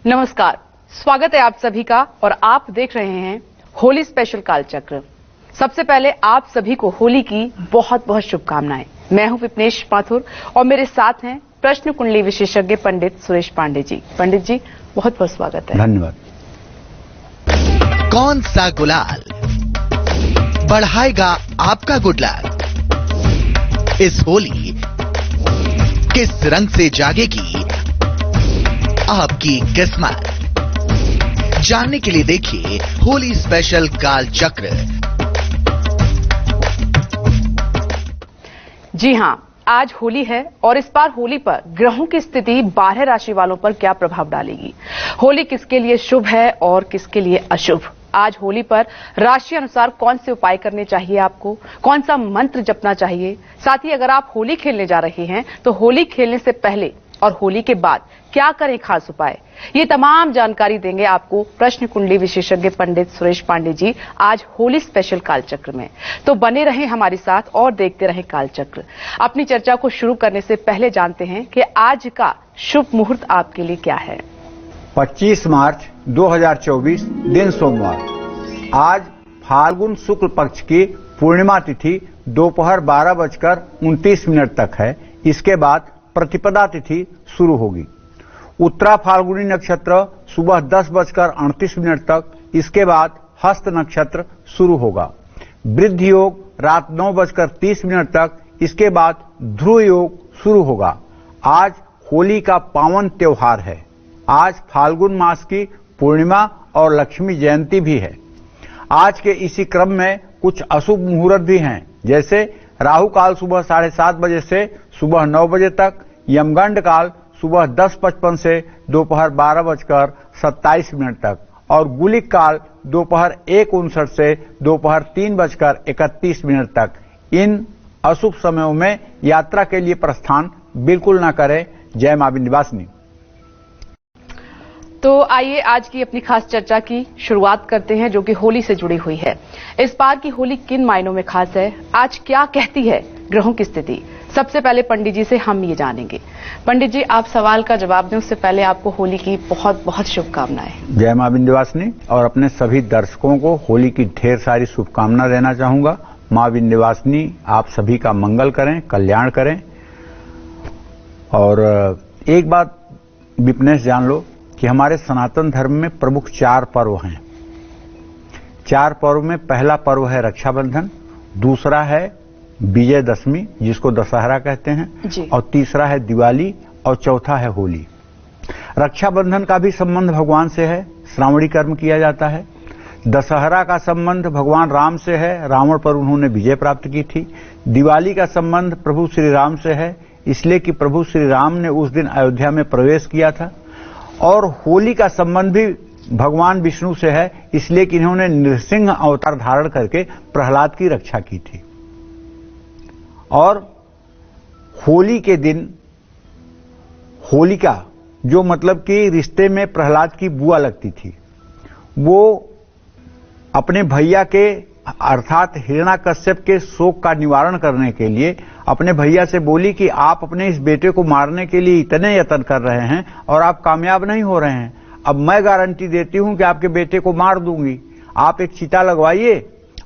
नमस्कार, स्वागत है आप सभी का और आप देख रहे हैं होली स्पेशल कालचक्र। सबसे पहले आप सभी को होली की बहुत बहुत शुभकामनाएं। मैं हूं विपनेश माथुर और मेरे साथ हैं प्रश्न कुंडली विशेषज्ञ पंडित सुरेश पांडे जी। पंडित जी, बहुत बहुत स्वागत है। धन्यवाद। कौन सा गुलाल बढ़ाएगा आपका गुड लक? इस होली किस रंग से जागेगी आपकी किस्मत? जानने के लिए देखिए होली स्पेशल काल चक्र। जी हां, आज होली है और इस बार होली पर ग्रहों की स्थिति 12 राशि वालों पर क्या प्रभाव डालेगी, होली किसके लिए शुभ है और किसके लिए अशुभ, आज होली पर राशि अनुसार कौन से उपाय करने चाहिए, आपको कौन सा मंत्र जपना चाहिए, साथ ही अगर आप होली खेलने जा रहे हैं तो होली खेलने से पहले और होली के बाद क्या करें खास उपाय, ये तमाम जानकारी देंगे आपको प्रश्न कुंडली विशेषज्ञ पंडित सुरेश पांडे जी आज होली स्पेशल कालचक्र में। तो बने रहें हमारे साथ और देखते रहें कालचक्र। अपनी चर्चा को शुरू करने से पहले जानते हैं कि आज का शुभ मुहूर्त आपके लिए क्या है। 25 मार्च 2024 दिन सोमवार। आज फाल्गुन शुक्ल पक्ष की पूर्णिमा तिथि दोपहर 12:29 तक है। इसके बाद प्रतिपदा तिथि शुरू होगी। उत्तरा फाल्गुनी नक्षत्र सुबह 10:38 तक, इसके बाद हस्त नक्षत्र शुरू होगा। वृद्ध योग रात 9:30 तक, इसके बाद ध्रुव योग शुरू होगा। आज होली का पावन त्योहार है। आज फाल्गुन मास की पूर्णिमा और लक्ष्मी जयंती भी है। आज के इसी क्रम में कुछ अशुभ मुहूर्त भी हैं, जैसे राहु काल सुबह 7:30 बजे से सुबह 9 बजे तक, यमगंड काल सुबह 10:55 से दोपहर 12:27 तक और गुलिक काल दोपहर 1:59 से दोपहर 3:31 तक। इन अशुभ समयों में यात्रा के लिए प्रस्थान बिल्कुल ना करें। जय मां विंध्यवासिनी। तो आइए आज की अपनी खास चर्चा की शुरुआत करते हैं, जो कि होली से जुड़ी हुई है। इस बार की होली किन मायनों में खास है, आज क्या कहती है ग्रहों की स्थिति, सबसे पहले पंडित जी से हम ये जानेंगे। पंडित जी, आप सवाल का जवाब दें उससे पहले आपको होली की बहुत बहुत शुभकामनाएं। जय मां विंध्यवासिनी और अपने सभी दर्शकों को होली की ढेर सारी शुभकामना देना चाहूंगा। मां विंध्यवासिनी आप सभी का मंगल करें, कल्याण करें। और एक बात विपनेश जान लो कि हमारे सनातन धर्म में प्रमुख 4 पर्व हैं। 4 पर्व में पहला पर्व है रक्षाबंधन, दूसरा है विजयदशमी जिसको दशहरा कहते हैं, और तीसरा है दिवाली और चौथा है होली। रक्षाबंधन का भी संबंध भगवान से है, श्रावणी कर्म किया जाता है। दशहरा का संबंध भगवान राम से है, रावण पर उन्होंने विजय प्राप्त की थी। दिवाली का संबंध प्रभु श्री राम से है, इसलिए कि प्रभु श्री राम ने उस दिन अयोध्या में प्रवेश किया था। और होली का संबंध भी भगवान विष्णु से है, इसलिए कि इन्होंने नृसिंह अवतार धारण करके प्रहलाद की रक्षा की थी। और होली के दिन होलिका, जो मतलब कि रिश्ते में प्रहलाद की बुआ लगती थी, वो अपने भैया के अर्थात हिरण्याकश्यप के शोक का निवारण करने के लिए अपने भैया से बोली कि आप अपने इस बेटे को मारने के लिए इतने यत्न कर रहे हैं और आप कामयाब नहीं हो रहे हैं। अब मैं गारंटी देती हूं कि आपके बेटे को मार दूंगी। आप एक चिता लगवाइए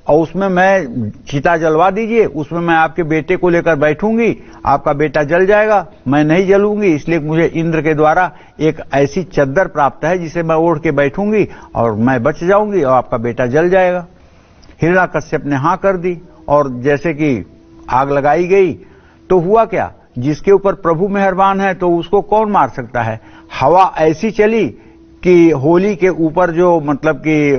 और उसमें मैं चिता जलवा दीजिए, उसमें मैं आपके बेटे को लेकर बैठूंगी, आपका बेटा जल जाएगा, मैं नहीं जलूंगी। इसलिए मुझे इंद्र के द्वारा एक ऐसी चद्दर प्राप्त है जिसे मैं ओढ़ के बैठूंगी और मैं बच जाऊंगी और आपका बेटा जल जाएगा। हिरण्याकश्यप ने हां कर दी और जैसे कि आग लगाई गई तो हुआ क्या, जिसके ऊपर प्रभु मेहरबान है तो उसको कौन मार सकता है। हवा ऐसी चली कि होली के ऊपर जो मतलब कि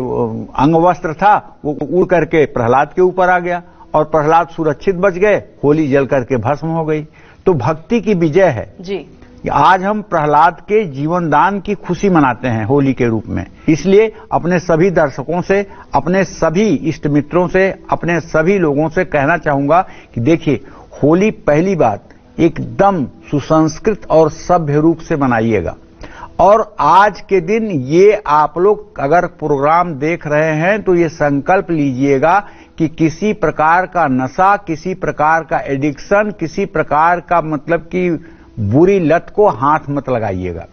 अंगवस्त्र था वो उड़ करके प्रहलाद के ऊपर आ गया और प्रहलाद सुरक्षित बच गए, होली जल करके भस्म हो गई। तो भक्ति की विजय है जी। आज हम प्रहलाद के जीवन दान की खुशी मनाते हैं होली के रूप में। इसलिए अपने सभी दर्शकों से, अपने सभी इष्ट मित्रों से, अपने सभी लोगों से कहना चाहूंगा कि देखिए, होली पहली बात एकदम सुसंस्कृत और सभ्य रूप से मनाइएगा। और आज के दिन ये आप लोग अगर प्रोग्राम देख रहे हैं तो ये संकल्प लीजिएगा कि किसी प्रकार का नशा, किसी प्रकार का एडिक्शन, किसी प्रकार का मतलब कि बुरी लत को हाथ मत लगाइएगा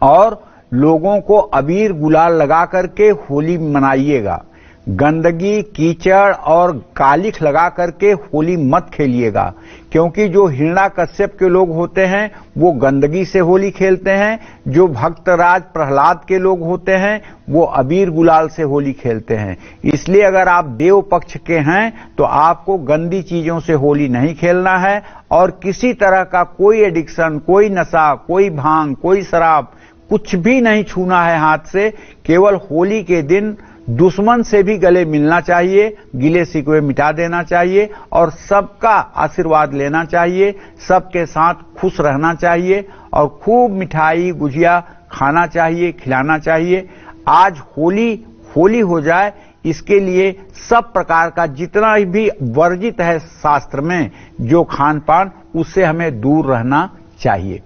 और लोगों को अबीर गुलाल लगा करके होली मनाइएगा। गंदगी, कीचड़ और कालिख लगा करके होली मत खेलिएगा, क्योंकि जो हिरण्याकश्यप के लोग होते हैं वो गंदगी से होली खेलते हैं, जो भक्तराज प्रहलाद के लोग होते हैं वो अबीर गुलाल से होली खेलते हैं। इसलिए अगर आप देव पक्ष के हैं तो आपको गंदी चीजों से होली नहीं खेलना है और किसी तरह का कोई एडिक्शन, कोई नशा, कोई भांग, कोई शराब कुछ भी नहीं छूना है हाथ से। केवल होली के दिन दुश्मन से भी गले मिलना चाहिए, गिले शिकवे मिटा देना चाहिए और सबका आशीर्वाद लेना चाहिए, सबके साथ खुश रहना चाहिए और खूब मिठाई गुजिया खाना चाहिए, खिलाना चाहिए। आज होली हो जाए, इसके लिए सब प्रकार का जितना भी वर्जित है शास्त्र में जो खान पान, उससे हमें दूर रहना चाहिए।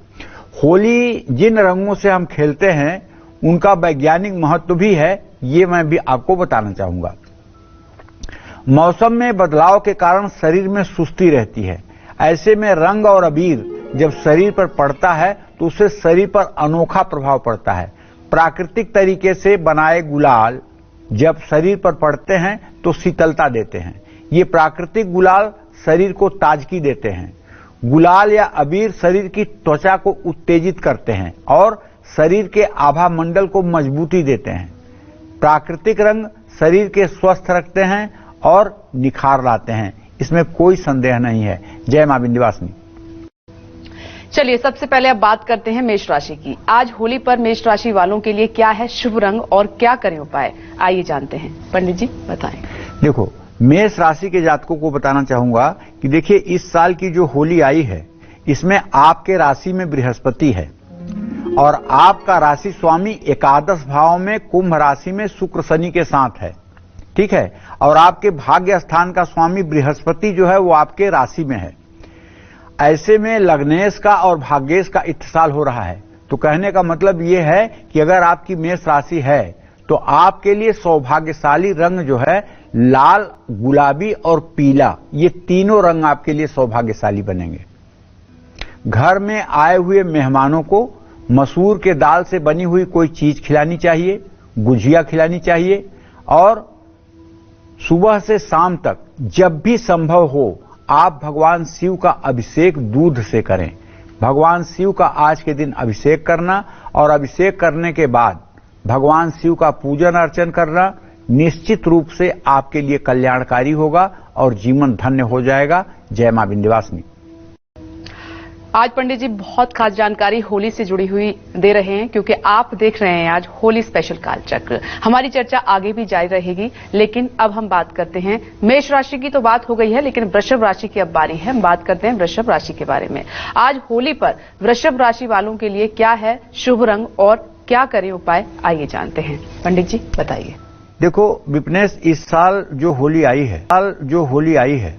होली जिन रंगों से हम खेलते हैं उनका वैज्ञानिक महत्व भी है, ये मैं भी आपको बताना चाहूंगा। मौसम में बदलाव के कारण शरीर में सुस्ती रहती है। ऐसे में रंग और अबीर जब शरीर पर पड़ता है तो उससे शरीर पर अनोखा प्रभाव पड़ता है। प्राकृतिक तरीके से बनाए गुलाल जब शरीर पर पड़ते हैं तो शीतलता देते हैं। ये प्राकृतिक गुलाल शरीर को ताजगी देते हैं। गुलाल या अबीर शरीर की त्वचा को उत्तेजित करते हैं और शरीर के आभा मंडल को मजबूती देते हैं। प्राकृतिक रंग शरीर के स्वस्थ रखते हैं और निखार लाते हैं, इसमें कोई संदेह नहीं है। जय मां विंध्यवासिनी। चलिए सबसे पहले अब बात करते हैं मेष राशि की। आज होली पर मेष राशि वालों के लिए क्या है शुभ रंग और क्या करें उपाय, आइए जानते हैं। पंडित जी बताएं। देखो, मेष राशि के जातकों को बताना चाहूंगा कि देखिए इस साल की जो होली आई है इसमें आपके राशि में बृहस्पति है और आपका राशि स्वामी एकादश भाव में कुंभ राशि में शुक्र शनि के साथ है, ठीक है। और आपके भाग्य स्थान का स्वामी बृहस्पति जो है वो आपके राशि में है। ऐसे में लग्नेश का और भाग्येश का इत्तिसाल हो रहा है। तो कहने का मतलब ये है कि अगर आपकी मेष राशि है तो आपके लिए सौभाग्यशाली रंग जो है लाल, गुलाबी और पीला, ये तीनों रंग आपके लिए सौभाग्यशाली बनेंगे। घर में आए हुए मेहमानों को मसूर के दाल से बनी हुई कोई चीज खिलानी चाहिए, गुजिया खिलानी चाहिए और सुबह से शाम तक जब भी संभव हो आप भगवान शिव का अभिषेक दूध से करें। भगवान शिव का आज के दिन अभिषेक करना और अभिषेक करने के बाद भगवान शिव का पूजन अर्चन करना निश्चित रूप से आपके लिए कल्याणकारी होगा और जीवन धन्य हो जाएगा। जय मां विंध्यवासिनी। आज पंडित जी बहुत खास जानकारी होली से जुड़ी हुई दे रहे हैं, क्योंकि आप देख रहे हैं आज होली स्पेशल कालचक्र। हमारी चर्चा आगे भी जारी रहेगी, लेकिन अब हम बात करते हैं मेष राशि की। तो बात हो गई है, लेकिन वृषभ राशि की अब बारी है। हम बात करते हैं वृषभ राशि के बारे में। आज होली पर वृषभ राशि वालों के लिए क्या है शुभ रंग और क्या करें उपाय, आइए जानते हैं। पंडित जी बताइए। देखो विपनेश, इस साल जो होली आई है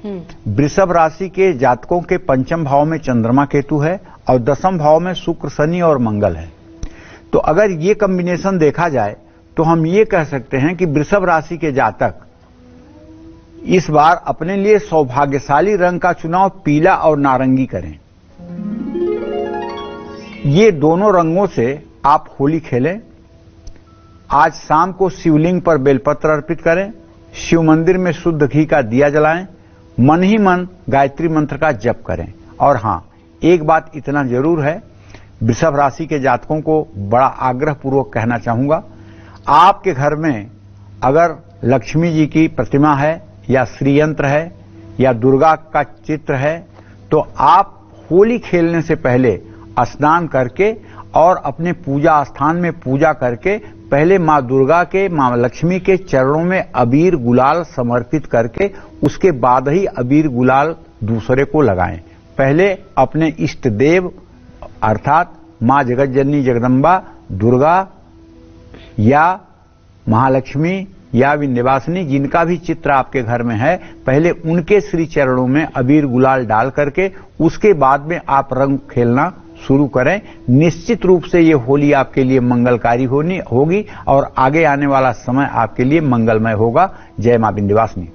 वृषभ राशि के जातकों के पंचम भाव में चंद्रमा केतु है और दसम भाव में शुक्र शनि और मंगल है। तो अगर ये कॉम्बिनेशन देखा जाए तो हम ये कह सकते हैं कि वृषभ राशि के जातक इस बार अपने लिए सौभाग्यशाली रंग का चुनाव पीला और नारंगी करें। ये दोनों रंगों से आप होली खेलें। आज शाम को शिवलिंग पर बेलपत्र अर्पित करें, शिव मंदिर में शुद्ध घी का दिया जलाएं, मन ही मन गायत्री मंत्र का जप करें। और हां, एक बात इतना जरूर है, वृषभ राशि के जातकों को बड़ा आग्रह पूर्वक कहना चाहूंगा, आपके घर में अगर लक्ष्मी जी की प्रतिमा है या श्रीयंत्र है या दुर्गा का चित्र है तो आप होली खेलने से पहले स्नान करके और अपने पूजा स्थान में पूजा करके पहले मां दुर्गा के, मां लक्ष्मी के चरणों में अबीर गुलाल समर्पित करके उसके बाद ही अबीर गुलाल दूसरे को लगाएं। पहले अपने इष्ट देव अर्थात मां जगत जननी जगदम्बा दुर्गा या महालक्ष्मी या विंध्यवासिनी, जिनका भी चित्र आपके घर में है, पहले उनके श्री चरणों में अबीर गुलाल डाल करके उसके बाद में आप रंग खेलना शुरू करें। निश्चित रूप से ये होली आपके लिए मंगलकारी होगी और आगे आने वाला समय आपके लिए मंगलमय होगा। जय मां विंध्यवासिनी।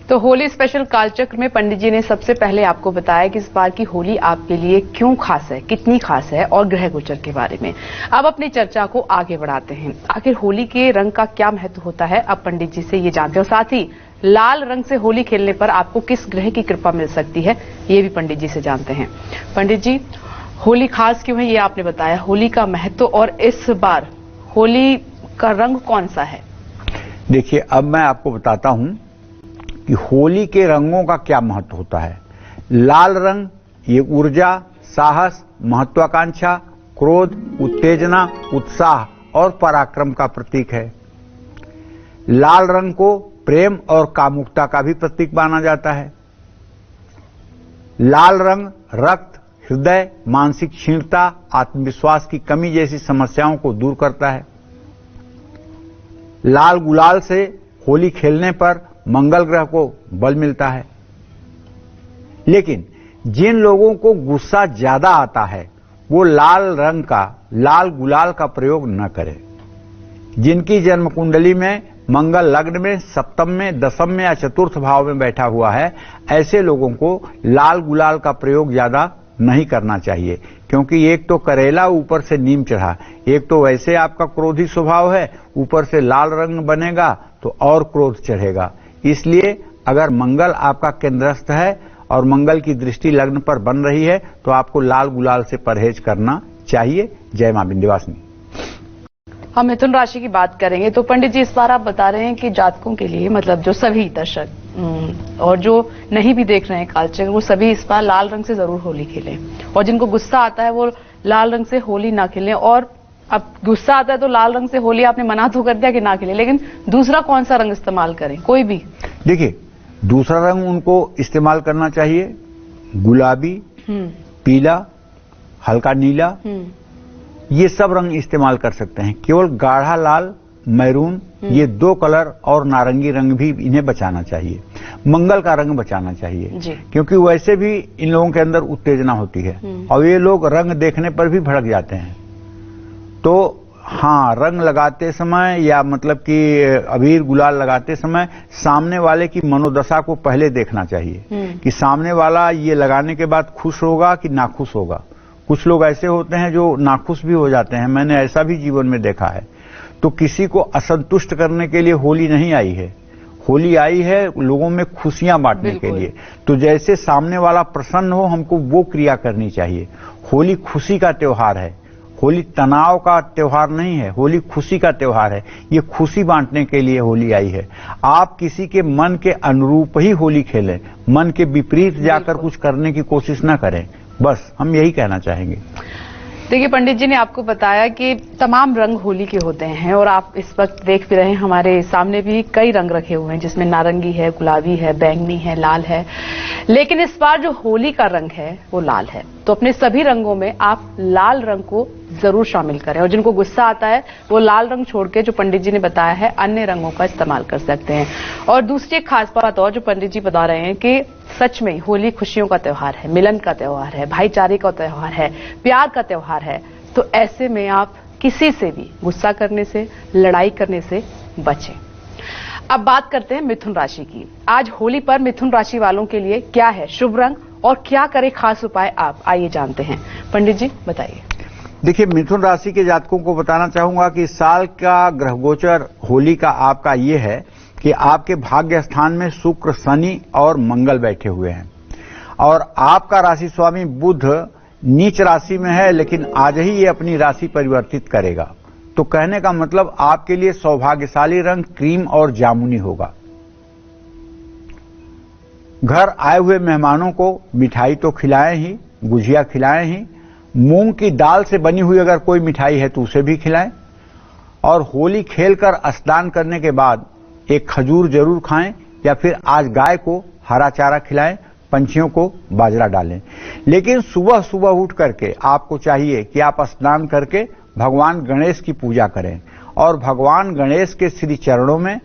तो होली स्पेशल कालचक्र में पंडित जी ने सबसे पहले आपको बताया कि इस बार की होली आपके लिए क्यों खास है, कितनी खास है और ग्रह गोचर के बारे में। अब अपनी चर्चा को आगे बढ़ाते हैं। आखिर होली के रंग का क्या महत्व होता है, अब पंडित जी से ये जानते हैं। और साथ ही लाल रंग से होली खेलने पर आपको किस ग्रह की कृपा मिल सकती है, ये भी पंडित जी से जानते हैं। पंडित जी, होली खास क्यों है ये आपने बताया, होली का महत्व और इस बार होली का रंग कौन सा है? देखिए, अब मैं आपको बताता हूं कि होली के रंगों का क्या महत्व होता है। लाल रंग ये ऊर्जा, साहस, महत्वाकांक्षा, क्रोध, उत्तेजना, उत्साह और पराक्रम का प्रतीक है। लाल रंग को प्रेम और कामुकता का भी प्रतीक माना जाता है। लाल रंग रक्त, हृदय, मानसिक क्षीणता, आत्मविश्वास की कमी जैसी समस्याओं को दूर करता है। लाल गुलाल से होली खेलने पर मंगल ग्रह को बल मिलता है। लेकिन जिन लोगों को गुस्सा ज्यादा आता है वो लाल रंग का, लाल गुलाल का प्रयोग न करें। जिनकी जन्म कुंडली में मंगल लग्न में, सप्तम में, दशम में या चतुर्थ भाव में बैठा हुआ है, ऐसे लोगों को लाल गुलाल का प्रयोग ज्यादा नहीं करना चाहिए, क्योंकि एक तो करेला ऊपर से नीम चढ़ा, एक तो वैसे आपका क्रोधी स्वभाव है, ऊपर से लाल रंग बनेगा तो और क्रोध चढ़ेगा। इसलिए अगर मंगल आपका केंद्रस्थ है और मंगल की दृष्टि लग्न पर बन रही है तो आपको लाल गुलाल से परहेज करना चाहिए। जय मां विंध्यवासिनी। हम मिथुन राशि की बात करेंगे तो पंडित जी इस बार आप बता रहे हैं कि जातकों के लिए, मतलब जो सभी दर्शक और जो नहीं भी देख रहे हैं कालचक्र, वो सभी इस बार लाल रंग से जरूर होली खेलें, और जिनको गुस्सा आता है वो लाल रंग से होली ना खेलें। और अब गुस्सा आता है तो लाल रंग से होली आपने मना तो कर दिया कि ना खेलें, लेकिन दूसरा कौन सा रंग इस्तेमाल करें? कोई भी। देखिए, दूसरा रंग उनको इस्तेमाल करना चाहिए गुलाबी, पीला, हल्का नीला, ये सब रंग इस्तेमाल कर सकते हैं। केवल गाढ़ा लाल, मैरून, ये दो कलर और नारंगी रंग भी इन्हें बचाना चाहिए। मंगल का रंग बचाना चाहिए, क्योंकि वैसे भी इन लोगों के अंदर उत्तेजना होती है और ये लोग रंग देखने पर भी भड़क जाते हैं। तो हाँ, रंग लगाते समय या मतलब कि अबीर गुलाल लगाते समय सामने वाले की मनोदशा को पहले देखना चाहिए कि सामने वाला ये लगाने के बाद खुश होगा कि नाखुश होगा। कुछ लोग ऐसे होते हैं जो नाखुश भी हो जाते हैं, मैंने ऐसा भी जीवन में देखा है। तो किसी को असंतुष्ट करने के लिए होली नहीं आई है, होली आई है लोगों में खुशियां बांटने के लिए। तो जैसे सामने वाला प्रसन्न हो, हमको वो क्रिया करनी चाहिए। होली खुशी का त्योहार है, होली तनाव का त्योहार नहीं है, होली खुशी का त्योहार है। ये खुशी बांटने के लिए होली आई है। आप किसी के मन के अनुरूप ही होली खेलें, मन के विपरीत जाकर कुछ करने की कोशिश ना करें। बस हम यही कहना चाहेंगे। देखिए, पंडित जी ने आपको बताया कि तमाम रंग होली के होते हैं और आप इस वक्त देख भी रहे हैं, हमारे सामने भी कई रंग रखे हुए हैं, जिसमें नारंगी है, गुलाबी है, बैंगनी है, लाल है। लेकिन इस बार जो होली का रंग है वो लाल है, तो अपने सभी रंगों में आप लाल रंग को जरूर शामिल करें। और जिनको गुस्सा आता है वो लाल रंग छोड़ के, जो पंडित जी ने बताया है, अन्य रंगों का इस्तेमाल कर सकते हैं। और दूसरी एक खास बात और जो पंडित जी बता रहे हैं कि सच में होली खुशियों का त्योहार है, मिलन का त्योहार है, भाईचारे का त्योहार है, प्यार का त्योहार है। तो ऐसे में आप किसी से भी गुस्सा करने से, लड़ाई करने से बचें। अब बात करते हैं मिथुन राशि की। आज होली पर मिथुन राशि वालों के लिए क्या है शुभ रंग और क्या करे खास उपाय, आप आइए जानते हैं। पंडित जी बताइए। देखिए, मिथुन राशि के जातकों को बताना चाहूंगा कि साल का ग्रह गोचर होली का आपका ये है कि आपके भाग्य स्थान में शुक्र, शनि और मंगल बैठे हुए हैं और आपका राशि स्वामी बुध नीच राशि में है, लेकिन आज ही ये अपनी राशि परिवर्तित करेगा। तो कहने का मतलब आपके लिए सौभाग्यशाली रंग क्रीम और जामुनी होगा। घर आए हुए मेहमानों को मिठाई तो खिलाएं ही, गुजिया खिलाएं ही, मूंग की दाल से बनी हुई अगर कोई मिठाई है तो उसे भी खिलाएं। और होली खेलकर स्नान करने के बाद एक खजूर जरूर खाएं या फिर आज गाय को हरा चारा खिलाएं, पंछियों को बाजरा डालें। लेकिन सुबह सुबह उठ करके आपको चाहिए कि आप स्नान करके भगवान गणेश की पूजा करें और भगवान गणेश के श्री चरणों में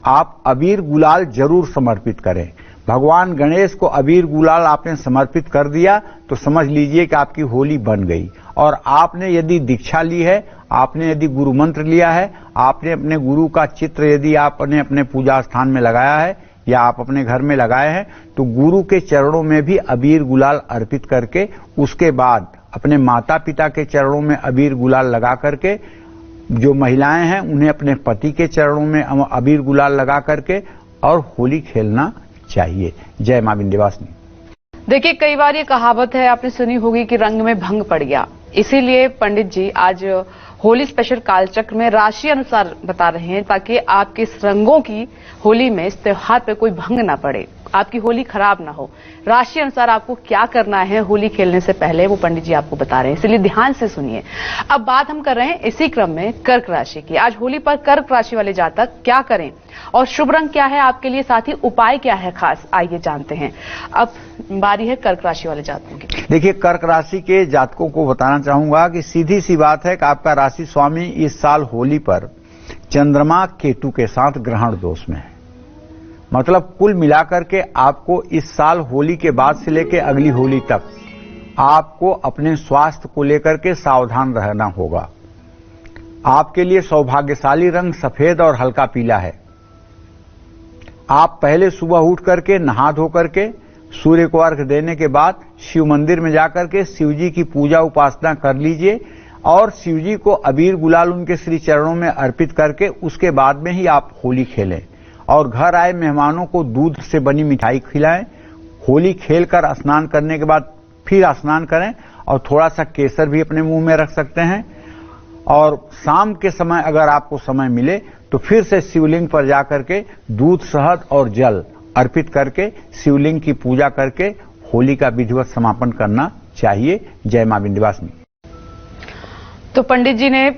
आप अबीर गुलाल जरूर समर्पित करें। भगवान गणेश को अबीर गुलाल आपने समर्पित कर दिया तो समझ लीजिए कि आपकी होली बन गई। और आपने यदि दीक्षा ली है, आपने यदि गुरु मंत्र लिया है, आपने अपने गुरु का चित्र यदि आपने अपने पूजा स्थान में लगाया है या आप अपने घर में लगाए हैं तो गुरु के चरणों में भी अबीर गुलाल अर्पित करके उसके बाद अपने माता पिता के चरणों में अबीर गुलाल लगा करके, जो महिलाएं हैं उन्हें अपने पति के चरणों में अबीर गुलाल लगा करके और होली खेलना चाहिए। जय मां विंध्यवासिनी। देखिए, कई बार ये कहावत है, आपने सुनी होगी कि रंग में भंग पड़ गया। इसीलिए पंडित जी आज होली स्पेशल कालचक्र में राशि अनुसार बता रहे हैं, ताकि आपके इस रंगों की होली में, इस त्योहार पे कोई भंग ना पड़े, आपकी होली खराब ना हो। राशि अनुसार आपको क्या करना है होली खेलने से पहले, वो पंडित जी आपको बता रहे हैं, इसलिए ध्यान से सुनिए। अब बात हम कर रहे हैं इसी क्रम में कर्क राशि की। आज होली पर कर्क राशि वाले जातक क्या करें और शुभ रंग क्या है आपके लिए, साथ ही उपाय क्या है खास, आइए जानते हैं। अब बारी है कर्क राशि वाले जातकों की। देखिए, कर्क राशि के जातकों को बताना चाहूंगा कि सीधी सी बात है कि आपका राशि स्वामी इस साल होली पर चंद्रमा केतु के साथ ग्रहण दोष में है। मतलब कुल मिलाकर के आपको इस साल होली के बाद से लेकर अगली होली तक आपको अपने स्वास्थ्य को लेकर के सावधान रहना होगा। आपके लिए सौभाग्यशाली रंग सफेद और हल्का पीला है। आप पहले सुबह उठ करके नहा धो करके सूर्य को अर्घ्य देने के बाद शिव मंदिर में जाकर के शिव जी की पूजा उपासना कर लीजिए और शिव जी को अबीर गुलाल उनके श्री चरणों में अर्पित करके उसके बाद में ही आप होली खेलें और घर आए मेहमानों को दूध से बनी मिठाई खिलाएं। होली खेलकर स्नान करने के बाद फिर स्नान करें और थोड़ा सा केसर भी अपने मुंह में रख सकते हैं। और शाम के समय अगर आपको समय मिले तो फिर से शिवलिंग पर जाकर के दूध, शहद और जल अर्पित करके शिवलिंग की पूजा करके होली का विधिवत समापन करना चाहिए। जय मां विंध्यवासिनी। तो पंडित जी ने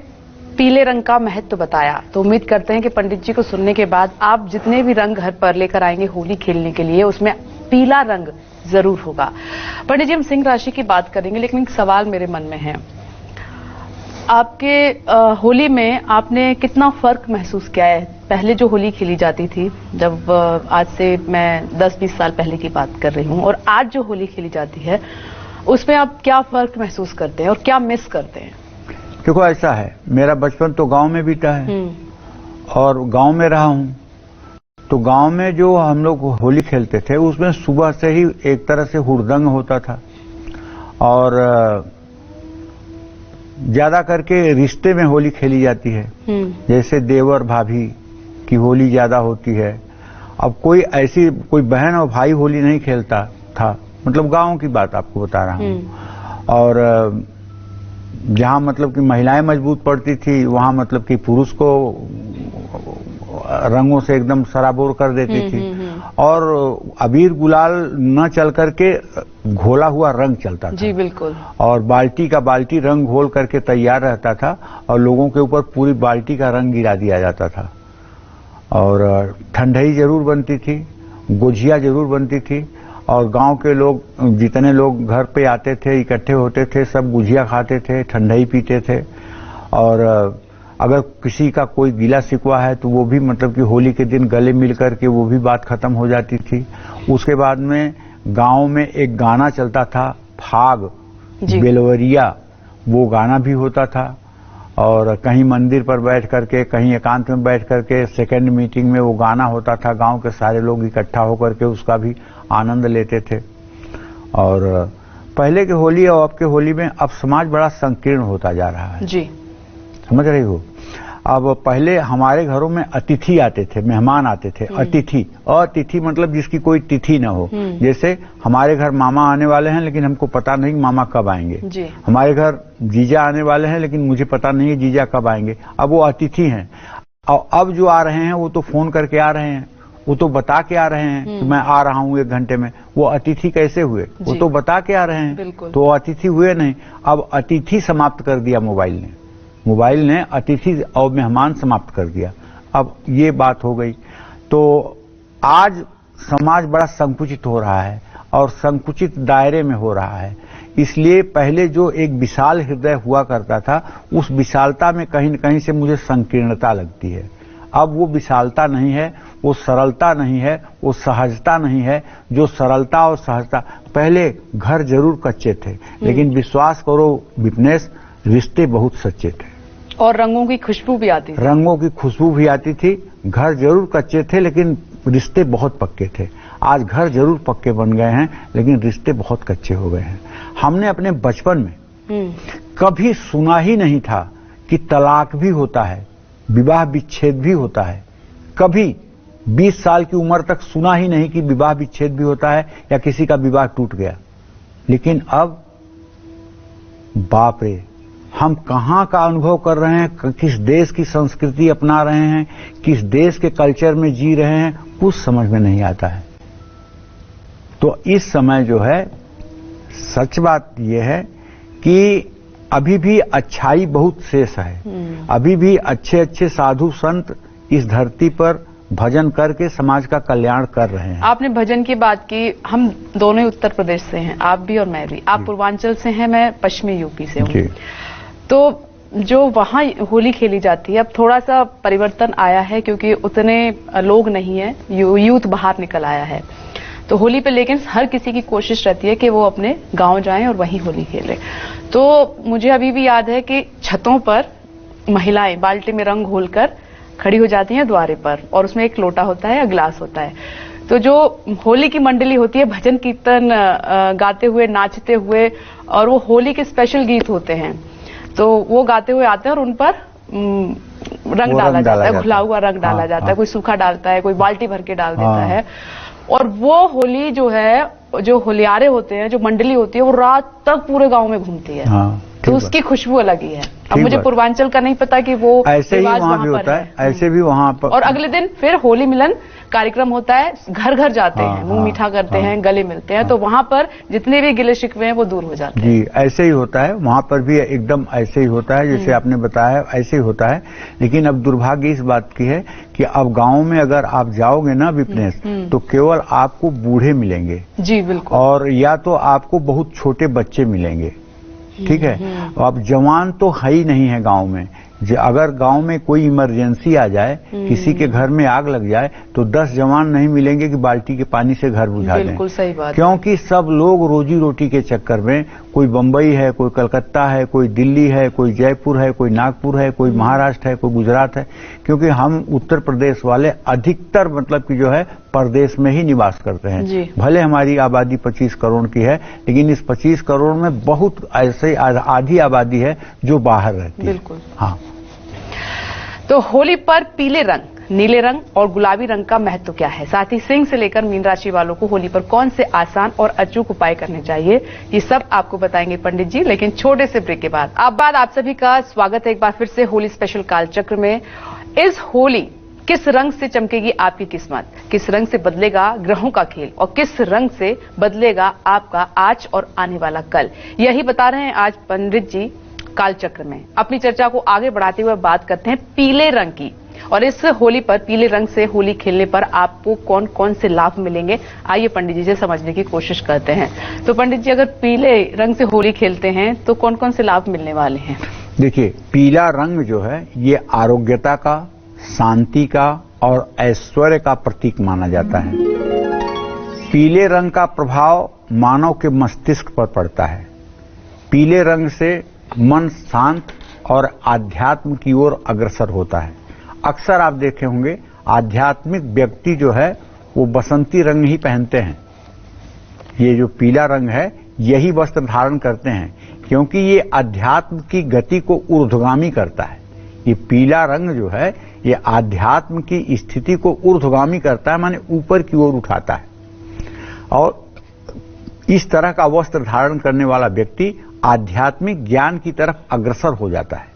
पीले रंग का महत्व बताया, तो उम्मीद करते हैं कि पंडित जी को सुनने के बाद आप जितने भी रंग घर पर लेकर आएंगे होली खेलने के लिए, उसमें पीला रंग जरूर होगा। पंडित जी, हम सिंह राशि की बात करेंगे, लेकिन एक सवाल मेरे मन में है। आपके होली में आपने कितना फर्क महसूस किया है? पहले जो होली खेली जाती थी, जब आज से मैं 10-20 साल पहले की बात कर रही हूं, और आज जो होली खेली जाती है उसमें आप क्या फर्क महसूस करते हैं और क्या मिस करते हैं? देखो, ऐसा है, मेरा बचपन तो गांव में बीता है और गांव में रहा हूं। तो गांव में जो हम लोग होली खेलते थे उसमें सुबह से ही एक तरह से हुड़दंग होता था और ज्यादा करके रिश्ते में होली खेली जाती है। जैसे देवर भाभी की होली ज्यादा होती है। अब कोई बहन और भाई होली नहीं खेलता था, मतलब गांव की बात आपको बता रहा हूं। और जहां मतलब कि महिलाएं मजबूत पड़ती थी वहां मतलब कि पुरुष को रंगों से एकदम सराबोर कर देती थी। और अबीर गुलाल न चल करके घोला हुआ रंग चलता था। जी बिल्कुल। और बाल्टी का बाल्टी रंग घोल करके तैयार रहता था और लोगों के ऊपर पूरी बाल्टी का रंग गिरा दिया जाता था। और ठंडई जरूर बनती थी, गुझिया जरूर बनती थी और गांव के लोग, जितने लोग घर पे आते थे, इकट्ठे होते थे, सब गुझिया खाते थे, ठंडई पीते थे। और अगर किसी का कोई गिला शिकवा है तो वो भी मतलब कि होली के दिन गले मिल करके वो भी बात खत्म हो जाती थी। उसके बाद में गांव में एक गाना चलता था, फाग बेलवरिया, वो गाना भी होता था। और कहीं मंदिर पर बैठ करके, कहीं एकांत में बैठ करके सेकंड मीटिंग में वो गाना होता था, गांव के सारे लोग इकट्ठा होकर के उसका भी आनंद लेते थे। और पहले के होली और अब के होली में अब समाज बड़ा संकीर्ण होता जा रहा है। जी, समझ रही हो? अब पहले हमारे घरों में अतिथि आते थे, मेहमान आते थे। अतिथि मतलब जिसकी कोई तिथि न हो। जैसे हमारे घर मामा आने वाले हैं लेकिन हमको पता नहीं मामा कब आएंगे। हमारे घर जीजा आने वाले हैं लेकिन मुझे पता नहीं है जीजा कब आएंगे। अब वो अतिथि हैं। और अब जो आ रहे हैं वो तो फोन करके आ रहे हैं, वो तो बता के आ रहे हैं कि मैं आ रहा हूं 1 घंटे में। वो अतिथि कैसे हुए? वो तो बता के आ रहे हैं, तो वो अतिथि हुए नहीं। अब अतिथि समाप्त कर दिया मोबाइल ने अतिथि और मेहमान समाप्त कर दिया। अब ये बात हो गई। तो आज समाज बड़ा संकुचित हो रहा है और संकुचित दायरे में हो रहा है। इसलिए पहले जो एक विशाल हृदय हुआ करता था, उस विशालता में कहीं न कहीं से मुझे संकीर्णता लगती है। अब वो विशालता नहीं है, वो सरलता नहीं है, वो सहजता नहीं है। जो सरलता और सहजता, पहले घर जरूर कच्चे थे लेकिन विश्वास करो विपनेश, रिश्ते बहुत सच्चे थे। और रंगों की खुशबू भी आती थी। रंगों की खुशबू भी आती थी। घर जरूर कच्चे थे लेकिन रिश्ते बहुत पक्के थे। आज घर जरूर पक्के बन गए हैं, लेकिन रिश्ते बहुत कच्चे हो गए हैं। हमने अपने बचपन में कभी सुना ही नहीं था कि तलाक भी होता है, विवाह विच्छेद भी होता है। कभी 20 साल की उम्र तक सुना ही नहीं कि विवाह विच्छेद भी होता है या किसी का विवाह टूट गया। लेकिन अब बाप रे, हम कहां का अनुभव कर रहे हैं, किस देश की संस्कृति अपना रहे हैं, किस देश के कल्चर में जी रहे हैं, कुछ समझ में नहीं आता है। तो इस समय जो है, सच बात यह है कि अभी भी अच्छाई बहुत शेष है। अभी भी अच्छे अच्छे साधु संत इस धरती पर भजन करके समाज का कल्याण कर रहे हैं। आपने भजन की बात की, हम दोनों ही उत्तर प्रदेश से हैं, आप भी और मैं भी। आप पूर्वांचल से हैं, मैं पश्चिमी यूपी से हूँ। तो जो वहाँ होली खेली जाती है, अब थोड़ा सा परिवर्तन आया है क्योंकि उतने लोग नहीं है, यूथ बाहर निकल आया है। तो होली पे लेकिन हर किसी की कोशिश रहती है कि वो अपने गांव जाएं और वहीं होली खेलें। तो मुझे अभी भी याद है कि छतों पर महिलाएं बाल्टी में रंग घोलकर खड़ी हो जाती हैं द्वारे पर, और उसमें एक लोटा होता है या गिलास होता है। तो जो होली की मंडली होती है, भजन कीर्तन गाते हुए, नाचते हुए, और वो होली के स्पेशल गीत होते हैं, तो वो गाते हुए आते हैं और उन पर रंग डाला जाता है, घुला हुआ रंग डाला जाता है। कोई सूखा डालता है, कोई बाल्टी भर के डाल देता है। और वो होली जो है, जो होलियारे होते हैं, जो मंडली होती है, वो रात तक पूरे गांव में घूमती है। तो उसकी खुशबू अलग ही है। अब मुझे पूर्वांचल का नहीं पता कि वो ऐसे ही वहाँ भी होता है, ऐसे भी वहाँ पर। और अगले दिन फिर होली मिलन कार्यक्रम होता है, घर घर जाते हैं, मुंह मीठा करते हैं, गले मिलते हैं। तो वहाँ पर जितने भी गिले शिकवे हैं वो दूर हो जाते हैं। जी, ऐसे ही होता है, वहाँ पर भी एकदम ऐसे ही होता है जैसे आपने बताया, ऐसे ही होता है। लेकिन अब दुर्भाग्य इस बात की है कि अब गाँव में अगर आप जाओगे ना विपनेश, तो केवल आपको बूढ़े मिलेंगे। जी बिल्कुल। और या तो आपको बहुत छोटे बच्चे मिलेंगे, ठीक है। अब जवान तो है ही नहीं है गांव में। अगर गांव में कोई इमरजेंसी आ जाए, किसी के घर में आग लग जाए, तो 10 जवान नहीं मिलेंगे कि बाल्टी के पानी से घर बुझा दें। बिल्कुल सही बात। क्योंकि सब लोग रोजी रोटी के चक्कर में, कोई बंबई है, कोई कलकत्ता है, कोई दिल्ली है, कोई जयपुर है, कोई नागपुर है, कोई महाराष्ट्र है, कोई गुजरात है। क्योंकि हम उत्तर प्रदेश वाले अधिकतर मतलब कि जो है परदेश में ही निवास करते हैं। भले हमारी आबादी 25 करोड़ की है, लेकिन इस 25 करोड़ में बहुत ऐसे आधी आबादी है जो बाहर रहती है। बिल्कुल। हाँ। तो होली पर पीले रंग, नीले रंग और गुलाबी रंग का महत्व क्या है, साथ ही सिंह से लेकर मीन राशि वालों को होली पर कौन से आसान और अचूक उपाय करने चाहिए, ये सब आपको बताएंगे पंडित जी, लेकिन छोटे से ब्रेक के बाद। आप सभी का स्वागत है एक बार फिर से होली स्पेशल कालचक्र में। इस होली किस रंग से चमकेगी आपकी किस्मत, किस रंग से बदलेगा ग्रहों का खेल, और किस रंग से बदलेगा आपका आज और आने वाला कल, यही बता रहे हैं आज पंडित जी कालचक्र में। अपनी चर्चा को आगे बढ़ाते हुए बात करते हैं पीले रंग की, और इस होली पर पीले रंग से होली खेलने पर आपको कौन कौन से लाभ मिलेंगे, आइए पंडित जी से समझने की कोशिश करते हैं। तो पंडित जी, अगर पीले रंग से होली खेलते हैं तो कौन कौन से लाभ मिलने वाले हैं? देखिए, पीला रंग जो है ये आरोग्यता का, शांति का और ऐश्वर्य का प्रतीक माना जाता है। पीले रंग का प्रभाव मानव के मस्तिष्क पर पड़ता है। पीले रंग से मन शांत और आध्यात्म की ओर अग्रसर होता है। अक्सर आप देखे होंगे आध्यात्मिक व्यक्ति जो है वो बसंती रंग ही पहनते हैं। ये जो पीला रंग है यही वस्त्र धारण करते हैं, क्योंकि ये अध्यात्म की गति को ऊर्ध्वगामी करता है। ये पीला रंग जो है ये आध्यात्म की स्थिति को ऊर्ध्वगामी करता है, माने ऊपर की ओर उठाता है। और इस तरह का वस्त्र धारण करने वाला व्यक्ति आध्यात्मिक ज्ञान की तरफ अग्रसर हो जाता है।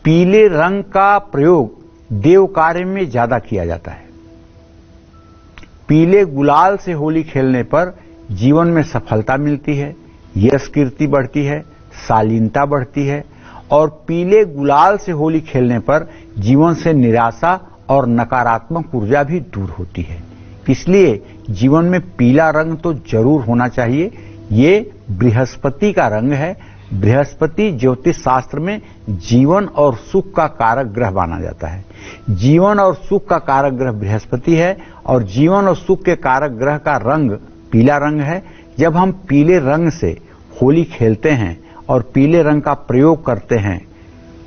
पीले रंग का प्रयोग देव कार्य में ज्यादा किया जाता है। पीले गुलाल से होली खेलने पर जीवन में सफलता मिलती है, यश कीर्ति बढ़ती है, शालीनता बढ़ती है, और पीले गुलाल से होली खेलने पर जीवन से निराशा और नकारात्मक ऊर्जा भी दूर होती है। इसलिए जीवन में पीला रंग तो जरूर होना चाहिए। ये बृहस्पति का रंग है। बृहस्पति ज्योतिष शास्त्र में जीवन और सुख का कारक ग्रह माना जाता है। जीवन और सुख का कारक ग्रह बृहस्पति है, और जीवन और सुख के कारक ग्रह का रंग पीला रंग है। जब हम पीले रंग से होली खेलते हैं और पीले रंग का प्रयोग करते हैं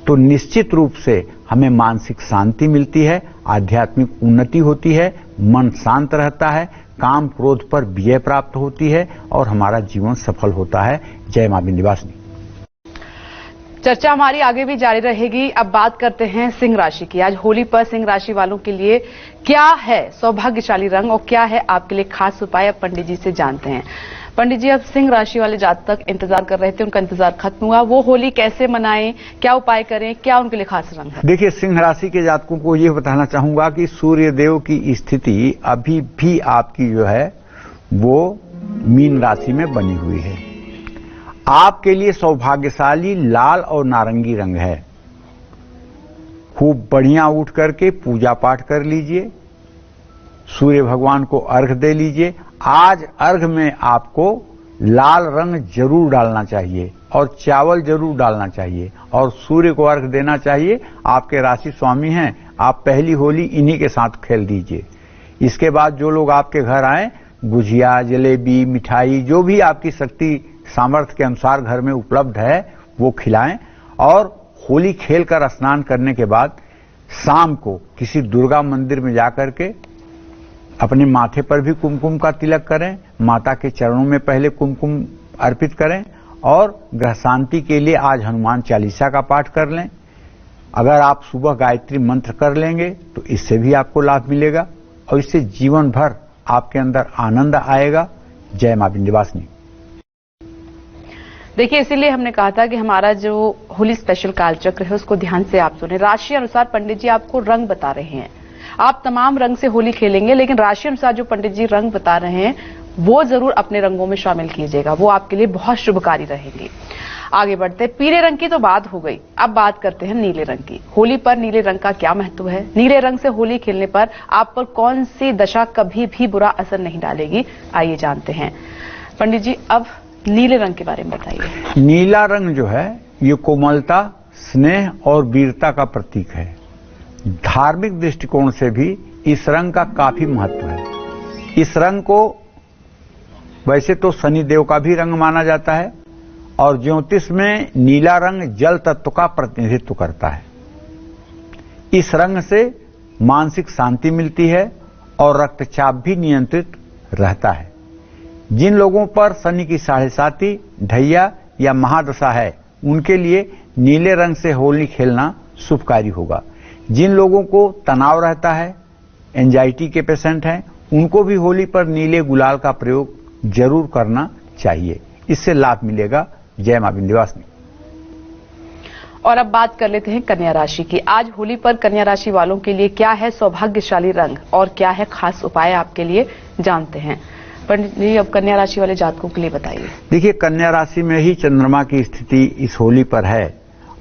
तो निश्चित रूप से हमें मानसिक शांति मिलती है, आध्यात्मिक उन्नति होती है, मन शांत रहता है, काम क्रोध पर विजय प्राप्त होती है और हमारा जीवन सफल होता है। जय मां विंध्यवासिनी। चर्चा हमारी आगे भी जारी रहेगी। अब बात करते हैं सिंह राशि की। आज होली पर सिंह राशि वालों के लिए क्या है सौभाग्यशाली रंग और क्या है आपके लिए खास उपाय, अब पंडित जी से जानते हैं। पंडित जी, अब सिंह राशि वाले जातक इंतजार कर रहे थे, उनका इंतजार खत्म हुआ, वो होली कैसे मनाएं, क्या उपाय करें, क्या उनके लिए खास रंग है? देखिए, सिंह राशि के जातकों को ये बताना चाहूंगा कि सूर्य देव की स्थिति अभी भी आपकी जो है वो मीन राशि में बनी हुई है। आपके लिए सौभाग्यशाली लाल और नारंगी रंग है। खूब बढ़िया उठ करके पूजा पाठ कर लीजिए, सूर्य भगवान को अर्घ दे लीजिए। आज अर्घ में आपको लाल रंग जरूर डालना चाहिए और चावल जरूर डालना चाहिए और सूर्य को अर्घ देना चाहिए। आपके राशि स्वामी हैं, आप पहली होली इन्हीं के साथ खेल दीजिए। इसके बाद जो लोग आपके घर आए, गुजिया, जलेबी, मिठाई, जो भी आपकी शक्ति सामर्थ्य के अनुसार घर में उपलब्ध है वो खिलाएं और होली खेलकर स्नान करने के बाद शाम को किसी दुर्गा मंदिर में जाकर के अपने माथे पर भी कुमकुम का तिलक करें, माता के चरणों में पहले कुमकुम अर्पित करें और ग्रह शांति के लिए आज हनुमान चालीसा का पाठ कर लें। अगर आप सुबह गायत्री मंत्र कर लेंगे तो इससे भी आपको लाभ मिलेगा और इससे जीवन भर आपके अंदर आनंद आएगा। जय मां विंध्यवासिनी। देखिए, इसीलिए हमने कहा था कि हमारा जो होली स्पेशल कालचक्र है उसको ध्यान से आप सुने। राशि अनुसार पंडित जी आपको रंग बता रहे हैं। आप तमाम रंग से होली खेलेंगे, लेकिन राशि अनुसार जो पंडित जी रंग बता रहे हैं वो जरूर अपने रंगों में शामिल कीजिएगा, वो आपके लिए बहुत शुभकारी रहेंगे। आगे बढ़ते, पीले रंग की तो बात हो गई, अब बात करते हैं नीले रंग की। होली पर नीले रंग का क्या महत्व है? नीले रंग से होली खेलने पर आप पर कौन सी दशा कभी भी बुरा असर नहीं डालेगी, आइए जानते हैं। पंडित जी, अब नीले रंग के बारे में बताइए। नीला रंग जो है ये कोमलता, स्नेह और वीरता का प्रतीक है। धार्मिक दृष्टिकोण से भी इस रंग का काफी महत्व है। इस रंग को वैसे तो शनि देव का भी रंग माना जाता है और ज्योतिष में नीला रंग जल तत्व का प्रतिनिधित्व करता है। इस रंग से मानसिक शांति मिलती है और रक्तचाप भी नियंत्रित रहता है। जिन लोगों पर शनि की 7.5 ढैया या महादशा है उनके लिए नीले रंग से होली खेलना शुभकारी होगा। जिन लोगों को तनाव रहता है, एंजाइटी के पेशेंट हैं, उनको भी होली पर नीले गुलाल का प्रयोग जरूर करना चाहिए, इससे लाभ मिलेगा। जय मां विंध्यवासिनी। और अब बात कर लेते हैं कन्या राशि की। आज होली पर कन्या राशि वालों के लिए क्या है सौभाग्यशाली रंग और क्या है खास उपाय आपके लिए, जानते हैं। पंडित जी, अब कन्या राशि वाले जातकों के लिए बताइए। देखिए, कन्या राशि में ही चंद्रमा की स्थिति इस होली पर है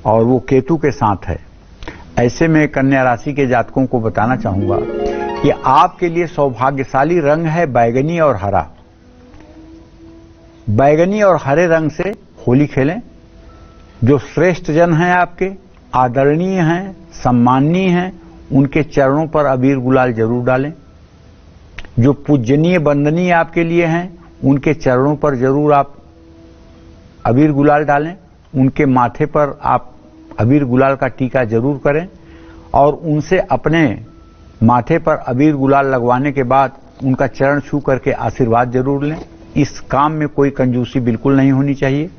और वो केतु के साथ है। ऐसे में कन्या राशि के जातकों को बताना चाहूंगा कि आपके लिए सौभाग्यशाली रंग है बैगनी और हरा। बैगनी और हरे रंग से होली खेलें। जो श्रेष्ठ जन हैं, आपके आदरणीय हैं, सम्माननीय हैं, उनके चरणों पर अबीर गुलाल जरूर डालें। जो पूजनीय वंदनीय आपके लिए हैं, उनके चरणों पर जरूर आप अबीर गुलाल डालें। उनके माथे पर आप अबीर गुलाल का टीका जरूर करें और उनसे अपने माथे पर अबीर गुलाल लगवाने के बाद उनका चरण छू करके आशीर्वाद जरूर लें। इस काम में कोई कंजूसी बिल्कुल नहीं होनी चाहिए।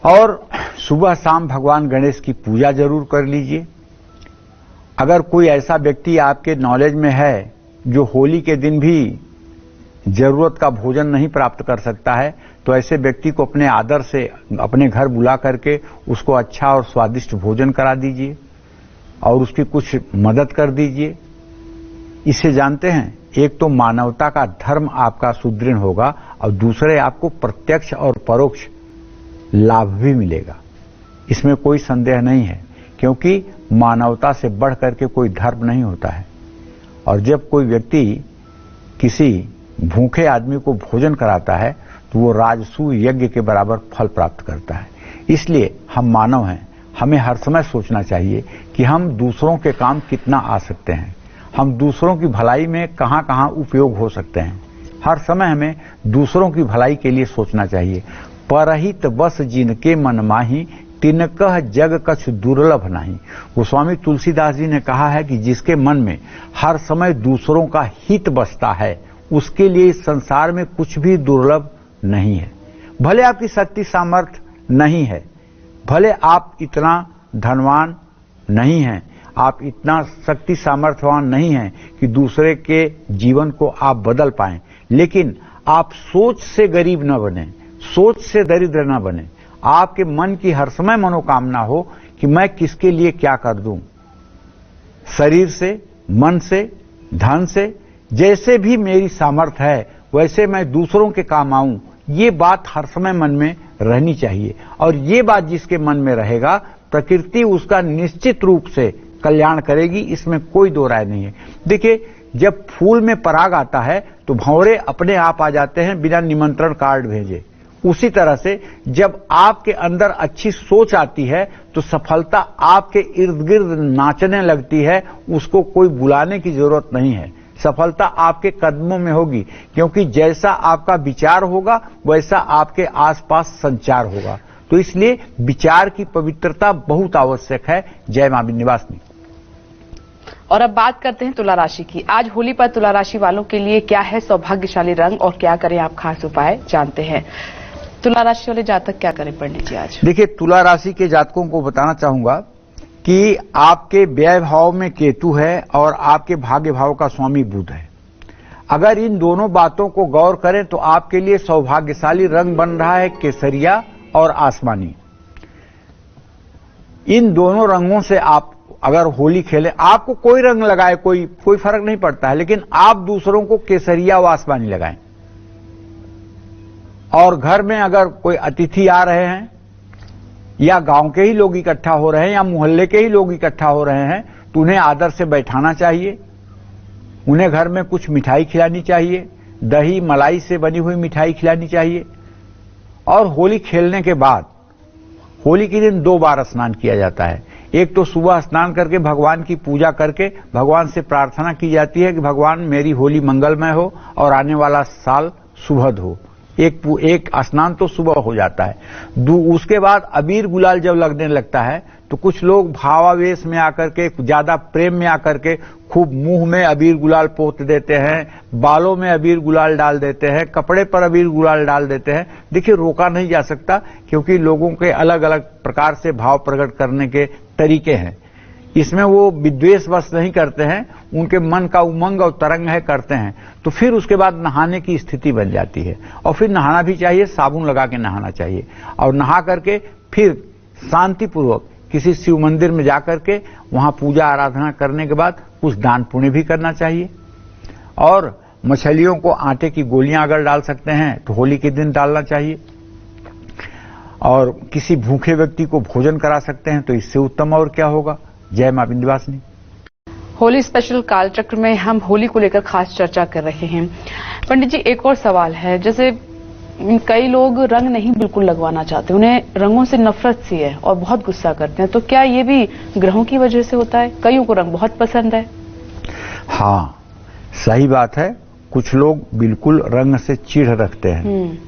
और सुबह शाम भगवान गणेश की पूजा जरूर कर लीजिए। अगर कोई ऐसा व्यक्ति आपके नॉलेज में है जो होली के दिन भी जरूरत का भोजन नहीं प्राप्त कर सकता है, तो ऐसे व्यक्ति को अपने आदर से अपने घर बुला करके उसको अच्छा और स्वादिष्ट भोजन करा दीजिए और उसकी कुछ मदद कर दीजिए। इसे जानते हैं, एक तो मानवता का धर्म आपका सुदृढ़ होगा और दूसरे आपको प्रत्यक्ष और परोक्ष लाभ भी मिलेगा। इसमें कोई संदेह नहीं है, क्योंकि मानवता से बढ़ करके कोई धर्म नहीं होता है। और जब कोई व्यक्ति किसी भूखे आदमी को भोजन कराता है तो वो राजसूय यज्ञ के बराबर फल प्राप्त करता है। इसलिए हम मानव हैं, हमें हर समय सोचना चाहिए कि हम दूसरों के काम कितना आ सकते हैं, हम दूसरों की भलाई में कहां कहां उपयोग हो सकते हैं। हर समय हमें दूसरों की भलाई के लिए सोचना चाहिए। परहित बस जिनके मन माही, तिनकह जग कछ दुर्लभ नहीं। गोस्वामी तुलसीदास जी ने कहा है कि जिसके मन में हर समय दूसरों का हित बसता है उसके लिए इस संसार में कुछ भी दुर्लभ नहीं है। भले आपकी शक्ति सामर्थ्य नहीं है, भले आप इतना धनवान नहीं हैं, आप इतना शक्ति सामर्थ्यवान नहीं हैं कि दूसरे के जीवन को आप बदल पाएं, लेकिन आप सोच से गरीब न बने, सोच से दरिद्र न बने। आपके मन की हर समय मनोकामना हो कि मैं किसके लिए क्या कर दूं, शरीर से, मन से, धन से, जैसे भी मेरी सामर्थ्य है वैसे मैं दूसरों के काम आऊं। ये बात हर समय मन में रहनी चाहिए, और ये बात जिसके मन में रहेगा प्रकृति उसका निश्चित रूप से कल्याण करेगी, इसमें कोई दो राय नहीं है। देखिए, जब फूल में पराग आता है तो भंवरे अपने आप आ जाते हैं बिना निमंत्रण कार्ड भेजे। उसी तरह से जब आपके अंदर अच्छी सोच आती है तो सफलता आपके इर्द गिर्द नाचने लगती है, उसको कोई बुलाने की जरूरत नहीं है। सफलता आपके कदमों में होगी, क्योंकि जैसा आपका विचार होगा वैसा आपके आसपास संचार होगा। तो इसलिए विचार की पवित्रता बहुत आवश्यक है। जय मां विंध्यवासिनी। और अब बात करते हैं तुला राशि की। आज होली पर तुला राशि वालों के लिए क्या है सौभाग्यशाली रंग और क्या करें आप खास उपाय जानते हैं। तुला राशि वाले जातक क्या करें पंडित जी आज? देखिए, तुला राशि के जातकों को बताना चाहूंगा कि आपके व्यय भाव में केतु है और आपके भाग्य भाव का स्वामी बुध है। अगर इन दोनों बातों को गौर करें तो आपके लिए सौभाग्यशाली रंग बन रहा है केसरिया और आसमानी। इन दोनों रंगों से आप अगर होली खेलें, आपको कोई रंग लगाए कोई फर्क नहीं पड़ता है, लेकिन आप दूसरों को केसरिया व आसमानी लगाएं। और घर में अगर कोई अतिथि आ रहे हैं या गांव के ही लोग इकट्ठा हो रहे हैं या मोहल्ले के ही लोग इकट्ठा हो रहे हैं तो उन्हें आदर से बैठाना चाहिए, उन्हें घर में कुछ मिठाई खिलानी चाहिए, दही मलाई से बनी हुई मिठाई खिलानी चाहिए। और होली खेलने के बाद होली के दिन 2 बार स्नान किया जाता है। एक तो सुबह स्नान करके भगवान की पूजा करके भगवान से प्रार्थना की जाती है कि भगवान मेरी होली मंगलमय हो और आने वाला साल शुभद हो। एक स्नान तो सुबह हो जाता है। उसके बाद अबीर गुलाल जब लगने लगता है तो कुछ लोग भावावेश में आकर के, ज्यादा प्रेम में आकर के खूब मुंह में अबीर गुलाल पोत देते हैं, बालों में अबीर गुलाल डाल देते हैं, कपड़े पर अबीर गुलाल डाल देते हैं। देखिए, रोका नहीं जा सकता, क्योंकि लोगों के अलग अलग प्रकार से भाव प्रकट करने के तरीके हैं। इसमें वो विद्वेष बस नहीं करते हैं, उनके मन का उमंग और तरंग है, करते हैं। तो फिर उसके बाद नहाने की स्थिति बन जाती है, और फिर नहाना भी चाहिए, साबुन लगा के नहाना चाहिए। और नहा करके फिर शांतिपूर्वक किसी शिव मंदिर में जाकर के वहां पूजा आराधना करने के बाद कुछ दान पुण्य भी करना चाहिए। और मछलियों को आटे की गोलियां अगर डाल सकते हैं तो होली के दिन डालना चाहिए। और किसी भूखे व्यक्ति को भोजन करा सकते हैं तो इससे उत्तम और क्या होगा। जय मां विंध्यवासिनी। होली स्पेशल कालचक्र में हम होली को लेकर खास चर्चा कर रहे हैं। पंडित जी, एक और सवाल है, जैसे कई लोग रंग नहीं बिल्कुल लगवाना चाहते, उन्हें रंगों से नफरत सी है और बहुत गुस्सा करते हैं, तो क्या ये भी ग्रहों की वजह से होता है? कईयों को रंग बहुत पसंद है। हाँ, सही बात है। कुछ लोग बिल्कुल रंग से चिढ़ रखते हैं,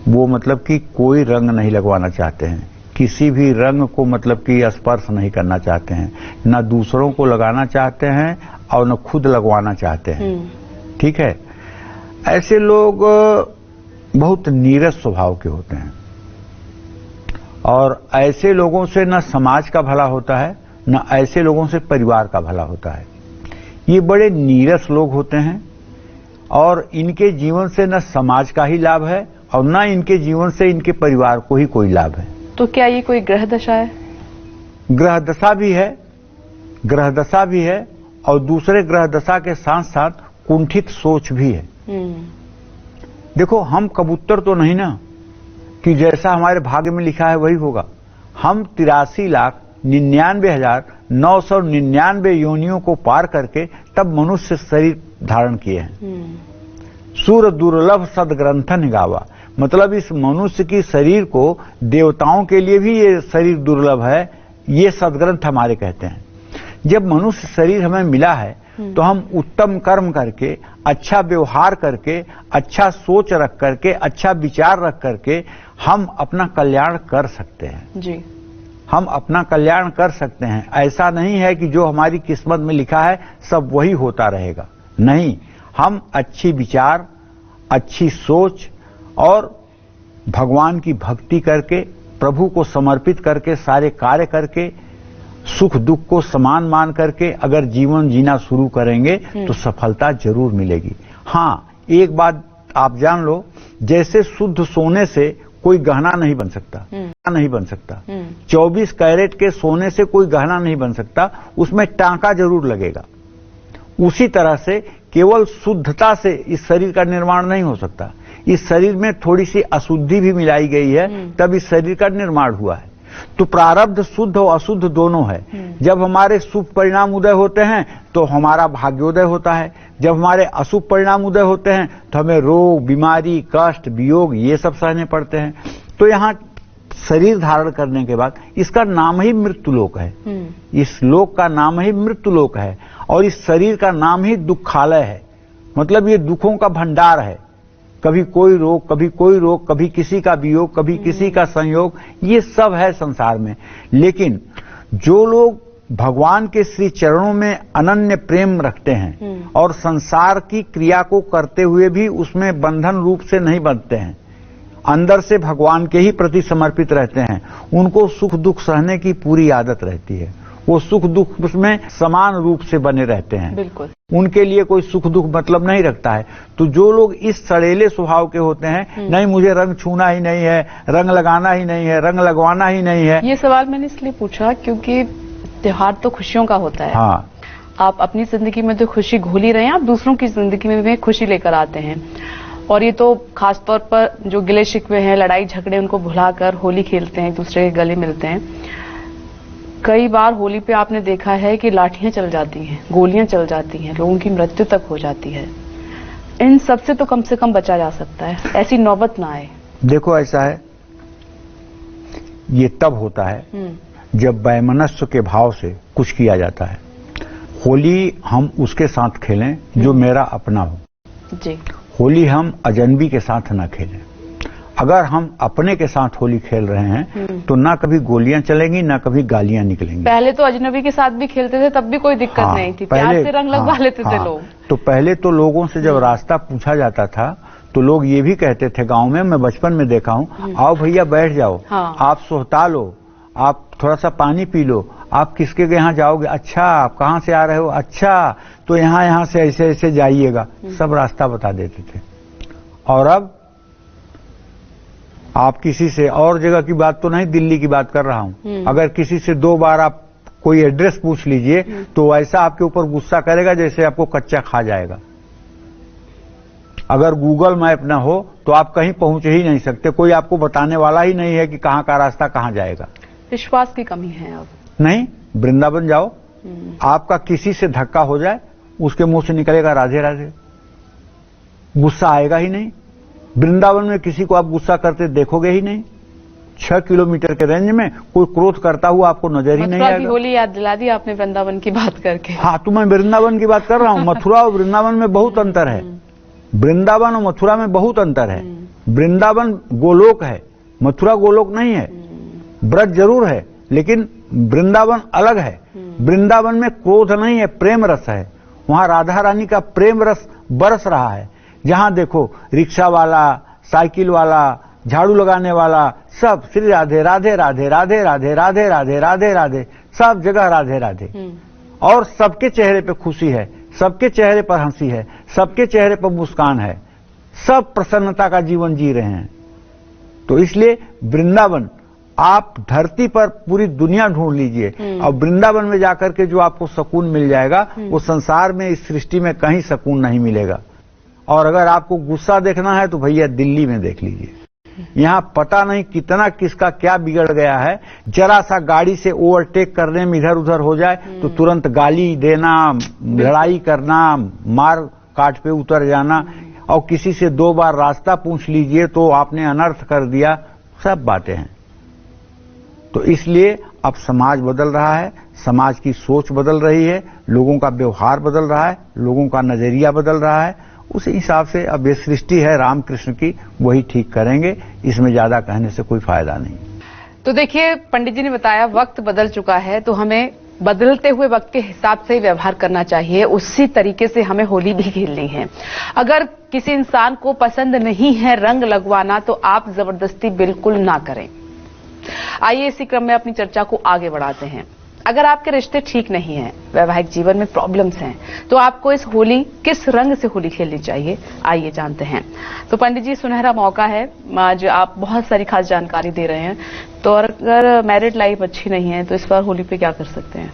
वो मतलब कि कोई रंग नहीं लगवाना चाहते हैं, किसी भी रंग को मतलब कि स्पर्श नहीं करना चाहते हैं, न दूसरों को लगाना चाहते हैं और न खुद लगवाना चाहते हैं। ठीक है, ऐसे लोग बहुत नीरस स्वभाव के होते हैं, और ऐसे लोगों से न समाज का भला होता है न ऐसे लोगों से परिवार का भला होता है। ये बड़े नीरस लोग होते हैं, और इनके जीवन से न समाज का ही लाभ है और न इनके जीवन से इनके परिवार को ही कोई लाभ है। तो क्या ये कोई ग्रह दशा है? ग्रह दशा भी है, ग्रह दशा भी है, और दूसरे ग्रह दशा के साथ साथ कुंठित सोच भी है। देखो, हम कबूतर तो नहीं ना कि जैसा हमारे भाग्य में लिखा है वही होगा। हम 83,99,999 योनियों को पार करके तब मनुष्य शरीर धारण किए हैं। सूर दुर्लभ सदग्रंथन गावा, मतलब इस मनुष्य की शरीर को देवताओं के लिए भी ये शरीर दुर्लभ है, ये सदग्रंथ हमारे कहते हैं। जब मनुष्य शरीर हमें मिला है तो हम उत्तम कर्म करके, अच्छा व्यवहार करके, अच्छा सोच रख करके, अच्छा विचार रख करके हम अपना कल्याण कर सकते हैं। जी। हम अपना कल्याण कर सकते हैं। ऐसा नहीं है कि जो हमारी किस्मत में लिखा है सब वही होता रहेगा, नहीं। हम अच्छी विचार, अच्छी सोच और भगवान की भक्ति करके, प्रभु को समर्पित करके, सारे कार्य करके, सुख दुख को समान मान करके अगर जीवन जीना शुरू करेंगे तो सफलता जरूर मिलेगी। हाँ, एक बात आप जान लो, जैसे शुद्ध सोने से कोई गहना नहीं बन सकता, नहीं बन सकता। 24 कैरेट के सोने से कोई गहना नहीं बन सकता, उसमें टांका जरूर लगेगा। उसी तरह से केवल शुद्धता से इस शरीर का निर्माण नहीं हो सकता। इस शरीर में थोड़ी सी अशुद्धि भी मिलाई गई है, तब इस शरीर का निर्माण हुआ है। तो प्रारब्ध शुद्ध और अशुद्ध दोनों है। जब हमारे शुभ परिणाम उदय होते हैं तो हमारा भाग्योदय होता है, जब हमारे अशुभ परिणाम उदय होते हैं तो हमें रोग, बीमारी, कष्ट, वियोग ये सब सहने पड़ते हैं। तो यहाँ शरीर धारण करने के बाद इसका नाम ही मृत्युलोक है। इस लोक का नाम ही मृत्युलोक है और इस शरीर का नाम ही दुखालय है। मतलब ये दुखों का भंडार है। कभी कोई रोग, कभी कोई रोग, कभी किसी का वियोग, कभी किसी का संयोग, ये सब है संसार में। लेकिन जो लोग भगवान के श्री चरणों में अनन्य प्रेम रखते हैं और संसार की क्रिया को करते हुए भी उसमें बंधन रूप से नहीं बंधते हैं, अंदर से भगवान के ही प्रति समर्पित रहते हैं, उनको सुख दुख सहने की पूरी आदत रहती है। वो सुख दुख उसमें समान रूप से बने रहते हैं। बिल्कुल, उनके लिए कोई सुख दुख मतलब नहीं रखता है। तो जो लोग इस सड़ेले स्वभाव के होते हैं, नहीं मुझे रंग छूना ही नहीं है, रंग लगाना ही नहीं है, रंग लगवाना ही नहीं है। ये सवाल मैंने इसलिए पूछा क्योंकि त्योहार तो खुशियों का होता है। हाँ, आप अपनी जिंदगी में तो खुशी घोल ही रहे हैं, आप दूसरों की जिंदगी में भी खुशी लेकर आते हैं। और ये तो खासतौर पर जो गिले शिकवे हैं, लड़ाई झगड़े, उनको भुलाकर होली खेलते हैं, एक दूसरे के गले मिलते हैं। कई बार होली पे आपने देखा है कि लाठियां चल जाती हैं, गोलियां चल जाती हैं, लोगों की मृत्यु तक हो जाती है। इन सब से तो कम से कम बचा जा सकता है, ऐसी नौबत ना आए। देखो ऐसा है, ये तब होता है जब वैमनस्य के भाव से कुछ किया जाता है। होली हम उसके साथ खेलें जो मेरा अपना हो जी। होली हम अजनबी के साथ ना खेलें। अगर हम अपने के साथ होली खेल रहे हैं तो ना कभी गोलियां चलेंगी, ना कभी गालियां निकलेंगी। पहले तो अजनबी के साथ भी खेलते थे, तब भी कोई दिक्कत नहीं थी, प्यार से रंग लगवा लेते थे लोग। तो पहले तो लोगों से जब रास्ता पूछा जाता था तो लोग ये भी कहते थे, गांव में मैं बचपन में देखा हूं, आओ भैया बैठ जाओ, आप सोहता लो, आप थोड़ा सा पानी पी लो, आप किसके यहाँ जाओगे, अच्छा आप कहाँ से आ रहे हो, अच्छा तो यहाँ से ऐसे ऐसे जाइएगा, सब रास्ता बता देते थे। और अब आप किसी से, और जगह की बात तो नहीं, दिल्ली की बात कर रहा हूं, अगर किसी से 2 बार आप कोई एड्रेस पूछ लीजिए तो ऐसा आपके ऊपर गुस्सा करेगा जैसे आपको कच्चा खा जाएगा। अगर गूगल मैप न हो तो आप कहीं पहुंच ही नहीं सकते, कोई आपको बताने वाला ही नहीं है कि कहां का रास्ता कहां जाएगा। विश्वास की कमी है अब। नहीं, वृंदावन जाओ, आपका किसी से धक्का हो जाए, उसके मुंह से निकलेगा राधे राधे, गुस्सा आएगा ही नहीं। वृंदावन में किसी को आप गुस्सा करते देखोगे ही नहीं। 6 किलोमीटर के रेंज में कोई क्रोध करता हुआ आपको नजर ही नहीं आएगा। मथुरा की होली याद दिला दी आपने वृंदावन की बात करके। हाँ, तो मैं वृंदावन की बात कर रहा हूँ। मथुरा और वृंदावन में बहुत अंतर है। वृंदावन और मथुरा में बहुत अंतर है। वृंदावन गोलोक है, मथुरा गोलोक नहीं है। ब्रज जरूर है लेकिन वृंदावन अलग है। वृंदावन में क्रोध नहीं है, प्रेम रस है। वहां राधा रानी का प्रेम रस बरस रहा है। जहां देखो रिक्शा वाला, साइकिल वाला, झाड़ू लगाने वाला, सब श्री राधे राधे राधे राधे राधे राधे राधे राधे राधे, सब जगह राधे राधे। और सबके चेहरे पे खुशी है, सबके चेहरे पर हंसी है, सबके चेहरे पर मुस्कान है, सब प्रसन्नता का जीवन जी रहे हैं। तो इसलिए वृंदावन, आप धरती पर पूरी दुनिया ढूंढ लीजिए और वृंदावन में जाकर के जो आपको सुकून मिल जाएगा वो संसार में, इस सृष्टि में कहीं सुकून नहीं मिलेगा। और अगर आपको गुस्सा देखना है तो भैया दिल्ली में देख लीजिए। यहाँ पता नहीं कितना किसका क्या बिगड़ गया है। जरा सा गाड़ी से ओवरटेक करने में इधर उधर हो जाए तो तुरंत गाली देना, लड़ाई करना, मार काट पे उतर जाना, और किसी से 2 बार रास्ता पूछ लीजिए तो आपने अनर्थ कर दिया, सब बातें हैं। तो इसलिए अब समाज बदल रहा है, समाज की सोच बदल रही है, लोगों का व्यवहार बदल रहा है, लोगों का नजरिया बदल रहा है। उस हिसाब से अब ये सृष्टि है रामकृष्ण की, वही ठीक करेंगे, इसमें ज्यादा कहने से कोई फायदा नहीं। तो देखिए, पंडित जी ने बताया वक्त बदल चुका है, तो हमें बदलते हुए वक्त के हिसाब से व्यवहार करना चाहिए। उसी तरीके से हमें होली भी खेलनी है। अगर किसी इंसान को पसंद नहीं है रंग लगवाना, तो आप जबरदस्ती बिल्कुल ना करें। आइए इसी क्रम में अपनी चर्चा को आगे बढ़ाते हैं। अगर आपके रिश्ते ठीक नहीं हैं, वैवाहिक जीवन में प्रॉब्लम्स हैं, तो आपको इस होली किस रंग से होली खेलनी चाहिए, आइए जानते हैं। तो पंडित जी, सुनहरा मौका है, आज आप बहुत सारी खास जानकारी दे रहे हैं। तो अगर मैरिड लाइफ अच्छी नहीं है, तो इस बार होली पे क्या कर सकते हैं?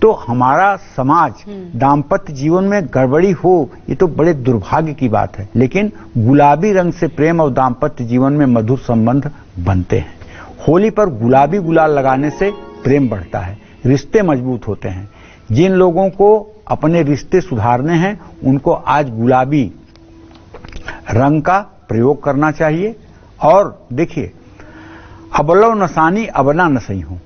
तो हमारा समाज दाम्पत्य जीवन में गड़बड़ी हो, ये तो बड़े दुर्भाग्य की बात है। लेकिन गुलाबी रंग से प्रेम और दाम्पत्य जीवन में मधुर संबंध बनते हैं। होली पर गुलाबी गुलाल लगाने से प्रेम बढ़ता है, रिश्ते मजबूत होते हैं। जिन लोगों को अपने रिश्ते सुधारने हैं, उनको आज गुलाबी रंग का प्रयोग करना चाहिए। और देखिए, अबलो नसानी अबना नसई हो।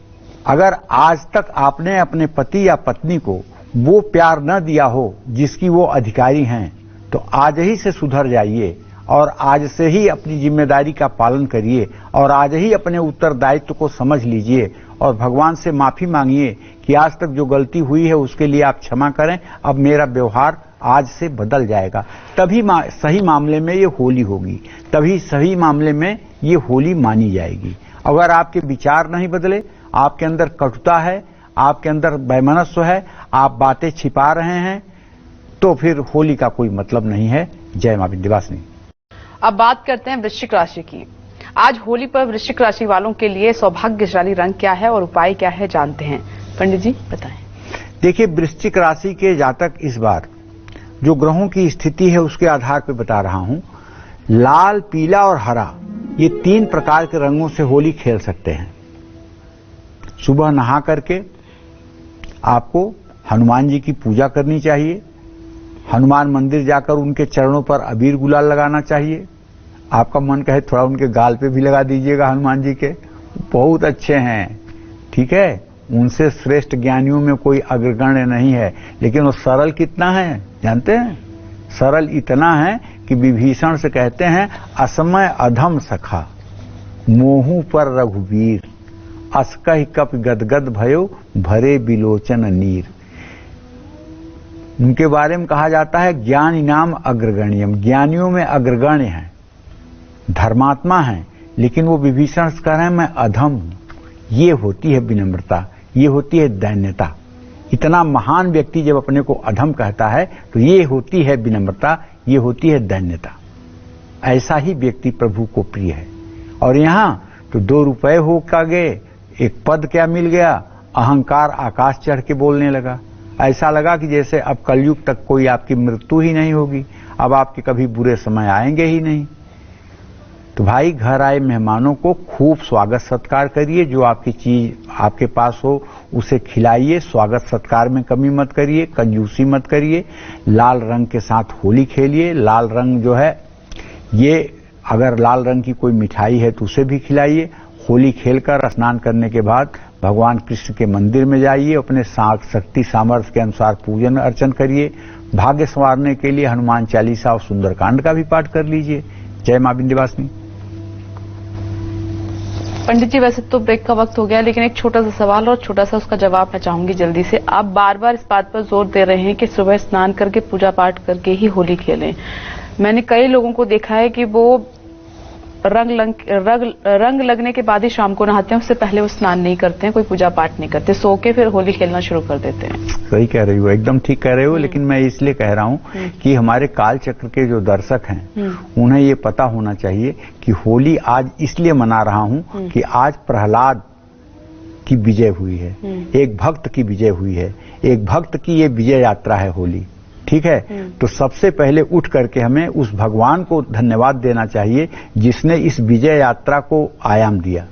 अगर आज तक आपने अपने पति या पत्नी को वो प्यार न दिया हो जिसकी वो अधिकारी हैं, तो आज ही से सुधर जाइए और आज से ही अपनी जिम्मेदारी का पालन करिए और आज ही अपने उत्तरदायित्व को समझ लीजिए और भगवान से माफी मांगिए कि आज तक जो गलती हुई है उसके लिए आप क्षमा करें। अब मेरा व्यवहार आज से बदल जाएगा। तभी सही मामले में ये होली होगी, तभी सही मामले में ये होली मानी जाएगी। अगर आपके विचार नहीं बदले, आपके अंदर कटुता है, आपके अंदर वैमनस्य है, आप बातें छिपा रहे हैं, तो फिर होली का कोई मतलब नहीं है। जय मां विंध्यवासिनी। अब बात करते हैं वृश्चिक राशि की। आज होली पर वृश्चिक राशि वालों के लिए सौभाग्यशाली रंग क्या है और उपाय क्या है, जानते हैं। पंडित जी बताएं। देखिए, वृश्चिक राशि के जातक इस बार जो ग्रहों की स्थिति है उसके आधार पर बता रहा हूं। लाल, पीला और हरा, ये 3 प्रकार के रंगों से होली खेल सकते हैं। सुबह नहा करके आपको हनुमान जी की पूजा करनी चाहिए। हनुमान मंदिर जाकर उनके चरणों पर अबीर गुलाल लगाना चाहिए। आपका मन कहे थोड़ा उनके गाल पे भी लगा दीजिएगा हनुमान जी के, बहुत अच्छे हैं, ठीक है। उनसे श्रेष्ठ ज्ञानियों में कोई अग्रगण्य नहीं है। लेकिन वो सरल कितना है जानते हैं? सरल इतना है कि विभीषण से कहते हैं, असमय अधम सखा मोहू पर रघुवीर, अस्कहि कप गदगद भयो भरे बिलोचन नीर। उनके बारे में कहा जाता है ज्ञान इनाम अग्रगण्यम, ज्ञानियों में अग्रगण्य है, धर्मात्मा है। लेकिन वो विभीषण से कह रहे हैं मैं अधम हूं। ये होती है विनम्रता, ये होती है दैन्यता। इतना महान व्यक्ति जब अपने को अधम कहता है तो ये होती है विनम्रता, ये होती है दैन्यता। ऐसा ही व्यक्ति प्रभु को प्रिय है। और यहां तो 2 रुपए हो का गए, एक पद क्या मिल गया, अहंकार आकाश चढ़ के बोलने लगा। ऐसा लगा कि जैसे अब कलयुग तक कोई आपकी मृत्यु ही नहीं होगी, अब आपके कभी बुरे समय आएंगे ही नहीं। तो भाई, घर आए मेहमानों को खूब स्वागत सत्कार करिए। जो आपकी चीज आपके पास हो उसे खिलाइए। स्वागत सत्कार में कमी मत करिए, कंजूसी मत करिए। लाल रंग के साथ होली खेलिए। लाल रंग जो है, ये अगर लाल रंग की कोई मिठाई है तो उसे भी खिलाइए। होली खेलकर स्नान करने के बाद भगवान कृष्ण के मंदिर में जाइए, अपने शक्ति सामर्थ्य के अनुसार पूजन अर्चन करिए। भाग्य संवारने के लिए हनुमान चालीसा और सुंदरकांड का भी पाठ कर लीजिए। जय मां विंध्यवासिनी। पंडित जी, वैसे तो ब्रेक का वक्त हो गया, लेकिन एक छोटा सा सवाल और छोटा सा उसका जवाब मैं चाहूंगी जल्दी से। आप बार बार इस बात पर जोर दे रहे हैं कि सुबह स्नान करके पूजा पाठ करके ही होली खेलें। मैंने कई लोगों को देखा है कि वो रंग लगने के बाद ही शाम को नहाते हैं, उससे पहले वो स्नान नहीं करते हैं, कोई पूजा पाठ नहीं करते, सो के फिर होली खेलना शुरू कर देते हैं। सही कह रही हो, एकदम ठीक कह रहे हो। लेकिन मैं इसलिए कह रहा हूं कि हमारे काल चक्र के जो दर्शक हैं उन्हें ये पता होना चाहिए कि होली आज इसलिए मना रहा हूं कि आज प्रहलाद की विजय हुई है, एक भक्त की विजय हुई है, एक भक्त की ये विजय यात्रा है होली, ठीक है। तो सबसे पहले उठ करके हमें उस भगवान को धन्यवाद देना चाहिए जिसने इस विजय यात्रा को आयाम दिया।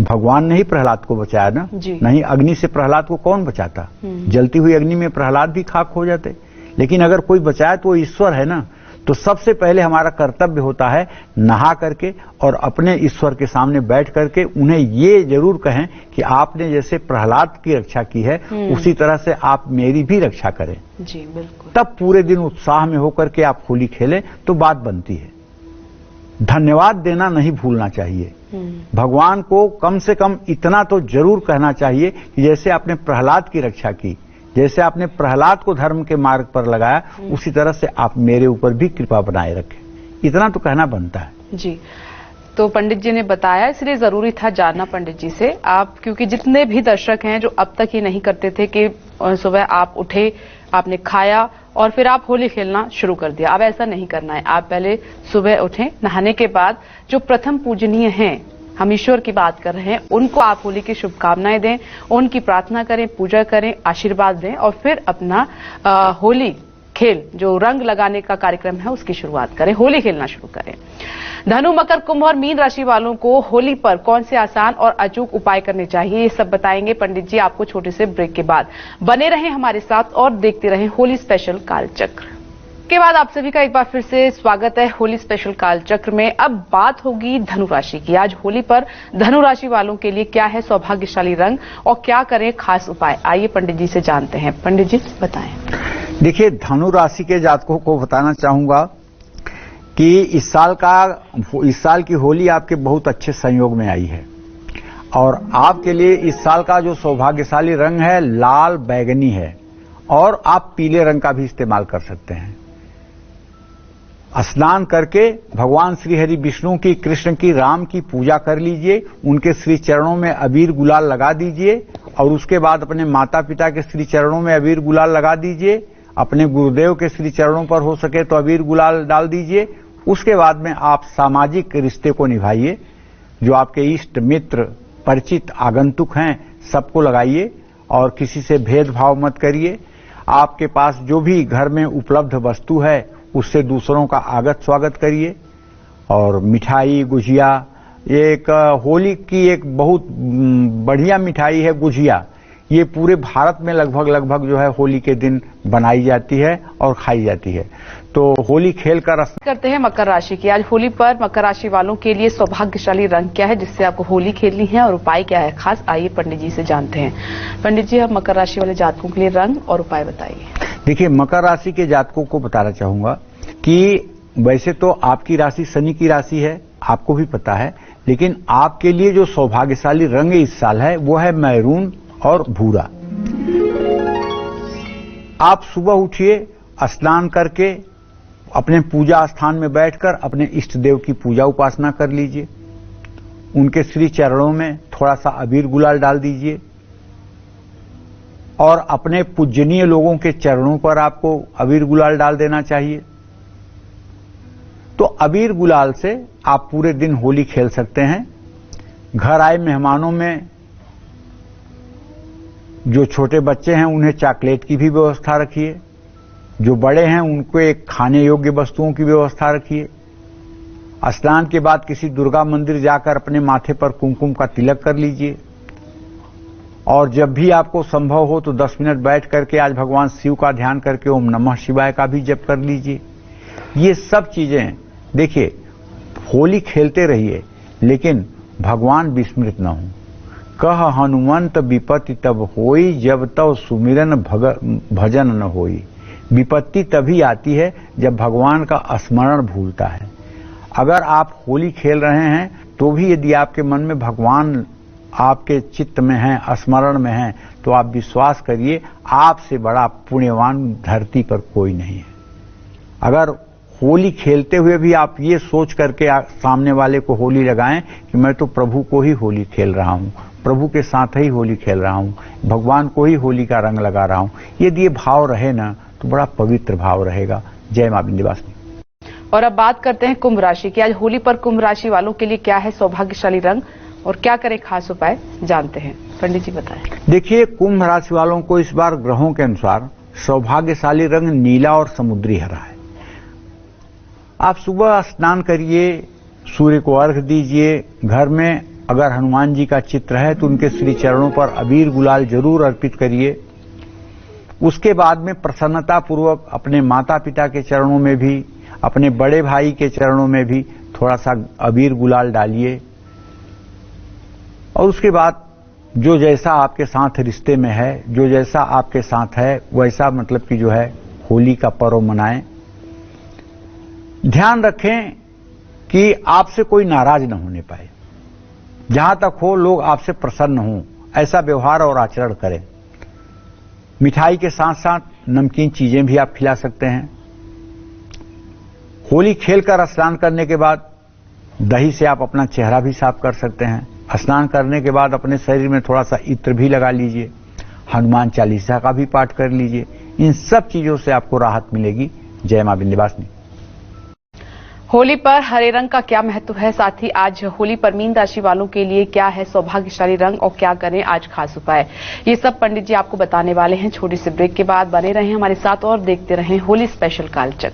भगवान ने ही प्रहलाद को बचाया ना, नहीं अग्नि से प्रहलाद को कौन बचाता? जलती हुई अग्नि में प्रहलाद भी खाक हो जाते। लेकिन अगर कोई बचाए तो वो ईश्वर है ना। तो सबसे पहले हमारा कर्तव्य होता है नहा करके और अपने ईश्वर के सामने बैठ करके उन्हें ये जरूर कहें कि आपने जैसे प्रहलाद की रक्षा की है उसी तरह से आप मेरी भी रक्षा करें। जी बिल्कुल। तब पूरे दिन उत्साह में होकर के आप होली खेलें तो बात बनती है। धन्यवाद देना नहीं भूलना चाहिए। भगवान को कम से कम इतना तो जरूर कहना चाहिए कि जैसे आपने प्रहलाद की रक्षा की, जैसे आपने प्रहलाद को धर्म के मार्ग पर लगाया, उसी तरह से आप मेरे ऊपर भी कृपा बनाए रखें। इतना तो कहना बनता है। जी, तो पंडित जी ने बताया, इसलिए जरूरी था जानना पंडित जी से आप, क्योंकि जितने भी दर्शक हैं जो अब तक ही नहीं करते थे कि सुबह आप उठे, आपने खाया और फिर आप होली खेलना शुरू कर दिया। अब ऐसा नहीं करना है। आप पहले सुबह उठें, नहाने के बाद जो प्रथम पूजनीय हैं, हम ईश्वर की बात कर रहे हैं, उनको आप होली की शुभकामनाएं दें, उनकी प्रार्थना करें, पूजा करें, आशीर्वाद दें और फिर अपना होली खेल, जो रंग लगाने का कार्यक्रम है, उसकी शुरुआत करें, होली खेलना शुरू करें। धनु, मकर, कुंभ और मीन राशि वालों को होली पर कौन से आसान और अचूक उपाय करने चाहिए, ये सब बताएंगे पंडित जी आपको छोटे से ब्रेक के बाद। बने रहें हमारे साथ और देखते रहें होली स्पेशल कालचक्र। के बाद आप सभी का एक बार फिर से स्वागत है होली स्पेशल कालचक्र में। अब बात होगी धनु राशि की। आज होली पर धनु राशि वालों के लिए क्या है सौभाग्यशाली रंग और क्या करें खास उपाय, आइए पंडित जी से जानते हैं। पंडित जी बताएं। देखिए, धनु राशि के जातकों को बताना चाहूंगा कि इस साल की होली आपके बहुत अच्छे संयोग में आई है और आपके लिए इस साल का जो सौभाग्यशाली रंग है लाल बैगनी है और आप पीले रंग का भी इस्तेमाल कर सकते हैं। स्नान करके भगवान श्री हरि विष्णु की, कृष्ण की, राम की पूजा कर लीजिए, उनके श्री चरणों में अबीर गुलाल लगा दीजिए और उसके बाद अपने माता पिता के श्री चरणों में अबीर गुलाल लगा दीजिए, अपने गुरुदेव के श्री चरणों पर हो सके तो अबीर गुलाल डाल दीजिए। उसके बाद में आप सामाजिक रिश्ते को निभाइए, जो आपके इष्ट मित्र परिचित आगंतुक हैं सबको लगाइए और किसी से भेदभाव मत करिए। आपके पास जो भी घर में उपलब्ध वस्तु है उससे दूसरों का आगत स्वागत करिए और मिठाई, गुजिया, एक होली की एक बहुत बढ़िया मिठाई है गुजिया, ये पूरे भारत में लगभग जो है होली के दिन बनाई जाती है और खाई जाती है। तो होली खेल कर करते हैं मकर राशि की। आज होली पर मकर राशि वालों के लिए सौभाग्यशाली रंग क्या है जिससे आपको होली खेलनी है और उपाय क्या है खास, आइए पंडित जी से जानते हैं। पंडित जी, अब मकर राशि वाले जातकों के लिए रंग और उपाय बताइए। देखिए, मकर राशि के जातकों को बताना चाहूंगा कि वैसे तो आपकी राशि शनि की राशि है, आपको भी पता है, लेकिन आपके लिए जो सौभाग्यशाली रंग इस साल है वो है मैरून और भूरा। आप सुबह उठिए, स्नान करके अपने पूजा स्थान में बैठकर अपने इष्ट देव की पूजा उपासना कर लीजिए, उनके श्री चरणों में थोड़ा सा अबीर गुलाल डाल दीजिए और अपने पूजनीय लोगों के चरणों पर आपको अबीर गुलाल डाल देना चाहिए। तो अबीर गुलाल से आप पूरे दिन होली खेल सकते हैं। घर आए मेहमानों में जो छोटे बच्चे हैं उन्हें चॉकलेट की भी व्यवस्था रखिए, जो बड़े हैं उनको एक खाने योग्य वस्तुओं की व्यवस्था रखिए। स्नान के बाद किसी दुर्गा मंदिर जाकर अपने माथे पर कुमकुम का तिलक कर लीजिए और जब भी आपको संभव हो तो 10 मिनट बैठ करके आज भगवान शिव का ध्यान करके ओम नमः शिवाय का भी जप कर लीजिए। ये सब चीजें देखिए, होली खेलते रहिए लेकिन भगवान विस्मृत न हो। कह हनुमंत विपत्ति तब होई जब तब सुमिरन भजन न होई। विपत्ति तभी आती है जब भगवान का स्मरण भूलता है। अगर आप होली खेल रहे हैं तो भी यदि आपके मन में भगवान आपके चित्त में हैं, स्मरण में हैं, तो आप विश्वास करिए आपसे बड़ा पुण्यवान धरती पर कोई नहीं है। अगर होली खेलते हुए भी आप ये सोच करके सामने वाले को होली लगाएं कि मैं तो प्रभु को ही होली खेल रहा हूं, प्रभु के साथ ही होली खेल रहा हूं, भगवान को ही होली का रंग लगा रहा हूं, यदि ये भाव रहे ना तो बड़ा पवित्र भाव रहेगा। जय मां विंध्यवासिनी। और अब बात करते हैं कुंभ राशि की। आज होली पर कुंभ राशि वालों के लिए क्या है सौभाग्यशाली रंग और क्या करें खास उपाय, जानते हैं। पंडित जी बताएं। देखिए, कुंभ राशि वालों को इस बार ग्रहों के अनुसार सौभाग्यशाली रंग नीला और समुद्री हरा है। आप सुबह स्नान करिए, सूर्य को अर्घ्य दीजिए, घर में अगर हनुमान जी का चित्र है तो उनके श्री चरणों पर अबीर गुलाल जरूर अर्पित करिए। उसके बाद में प्रसन्नता पूर्वक अपने माता पिता के चरणों में भी, अपने बड़े भाई के चरणों में भी थोड़ा सा अबीर गुलाल डालिए और उसके बाद जो जैसा आपके साथ रिश्ते में है, जो जैसा आपके साथ है वैसा मतलब कि जो है होली का पर्व मनाएं। ध्यान रखें कि आपसे कोई नाराज न होने पाए। जहां तक हो लोग आपसे प्रसन्न हों, ऐसा व्यवहार और आचरण करें। मिठाई के साथ साथ नमकीन चीजें भी आप खिला सकते हैं। होली खेलकर स्नान करने के बाद दही से आप अपना चेहरा भी साफ कर सकते हैं। स्नान करने के बाद अपने शरीर में थोड़ा सा इत्र भी लगा लीजिए, हनुमान चालीसा का भी पाठ कर लीजिए। इन सब चीजों से आपको राहत मिलेगी। जय मां विंध्यवासिनी। होली पर हरे रंग का क्या महत्व है, साथ ही आज होली पर मीन राशि वालों के लिए क्या है सौभाग्यशाली रंग और क्या करें आज खास उपाय, ये सब पंडित जी आपको बताने वाले हैं। छोटी सी ब्रेक के बाद बने रहें हमारे साथ और देखते रहें होली स्पेशल कालचक्र।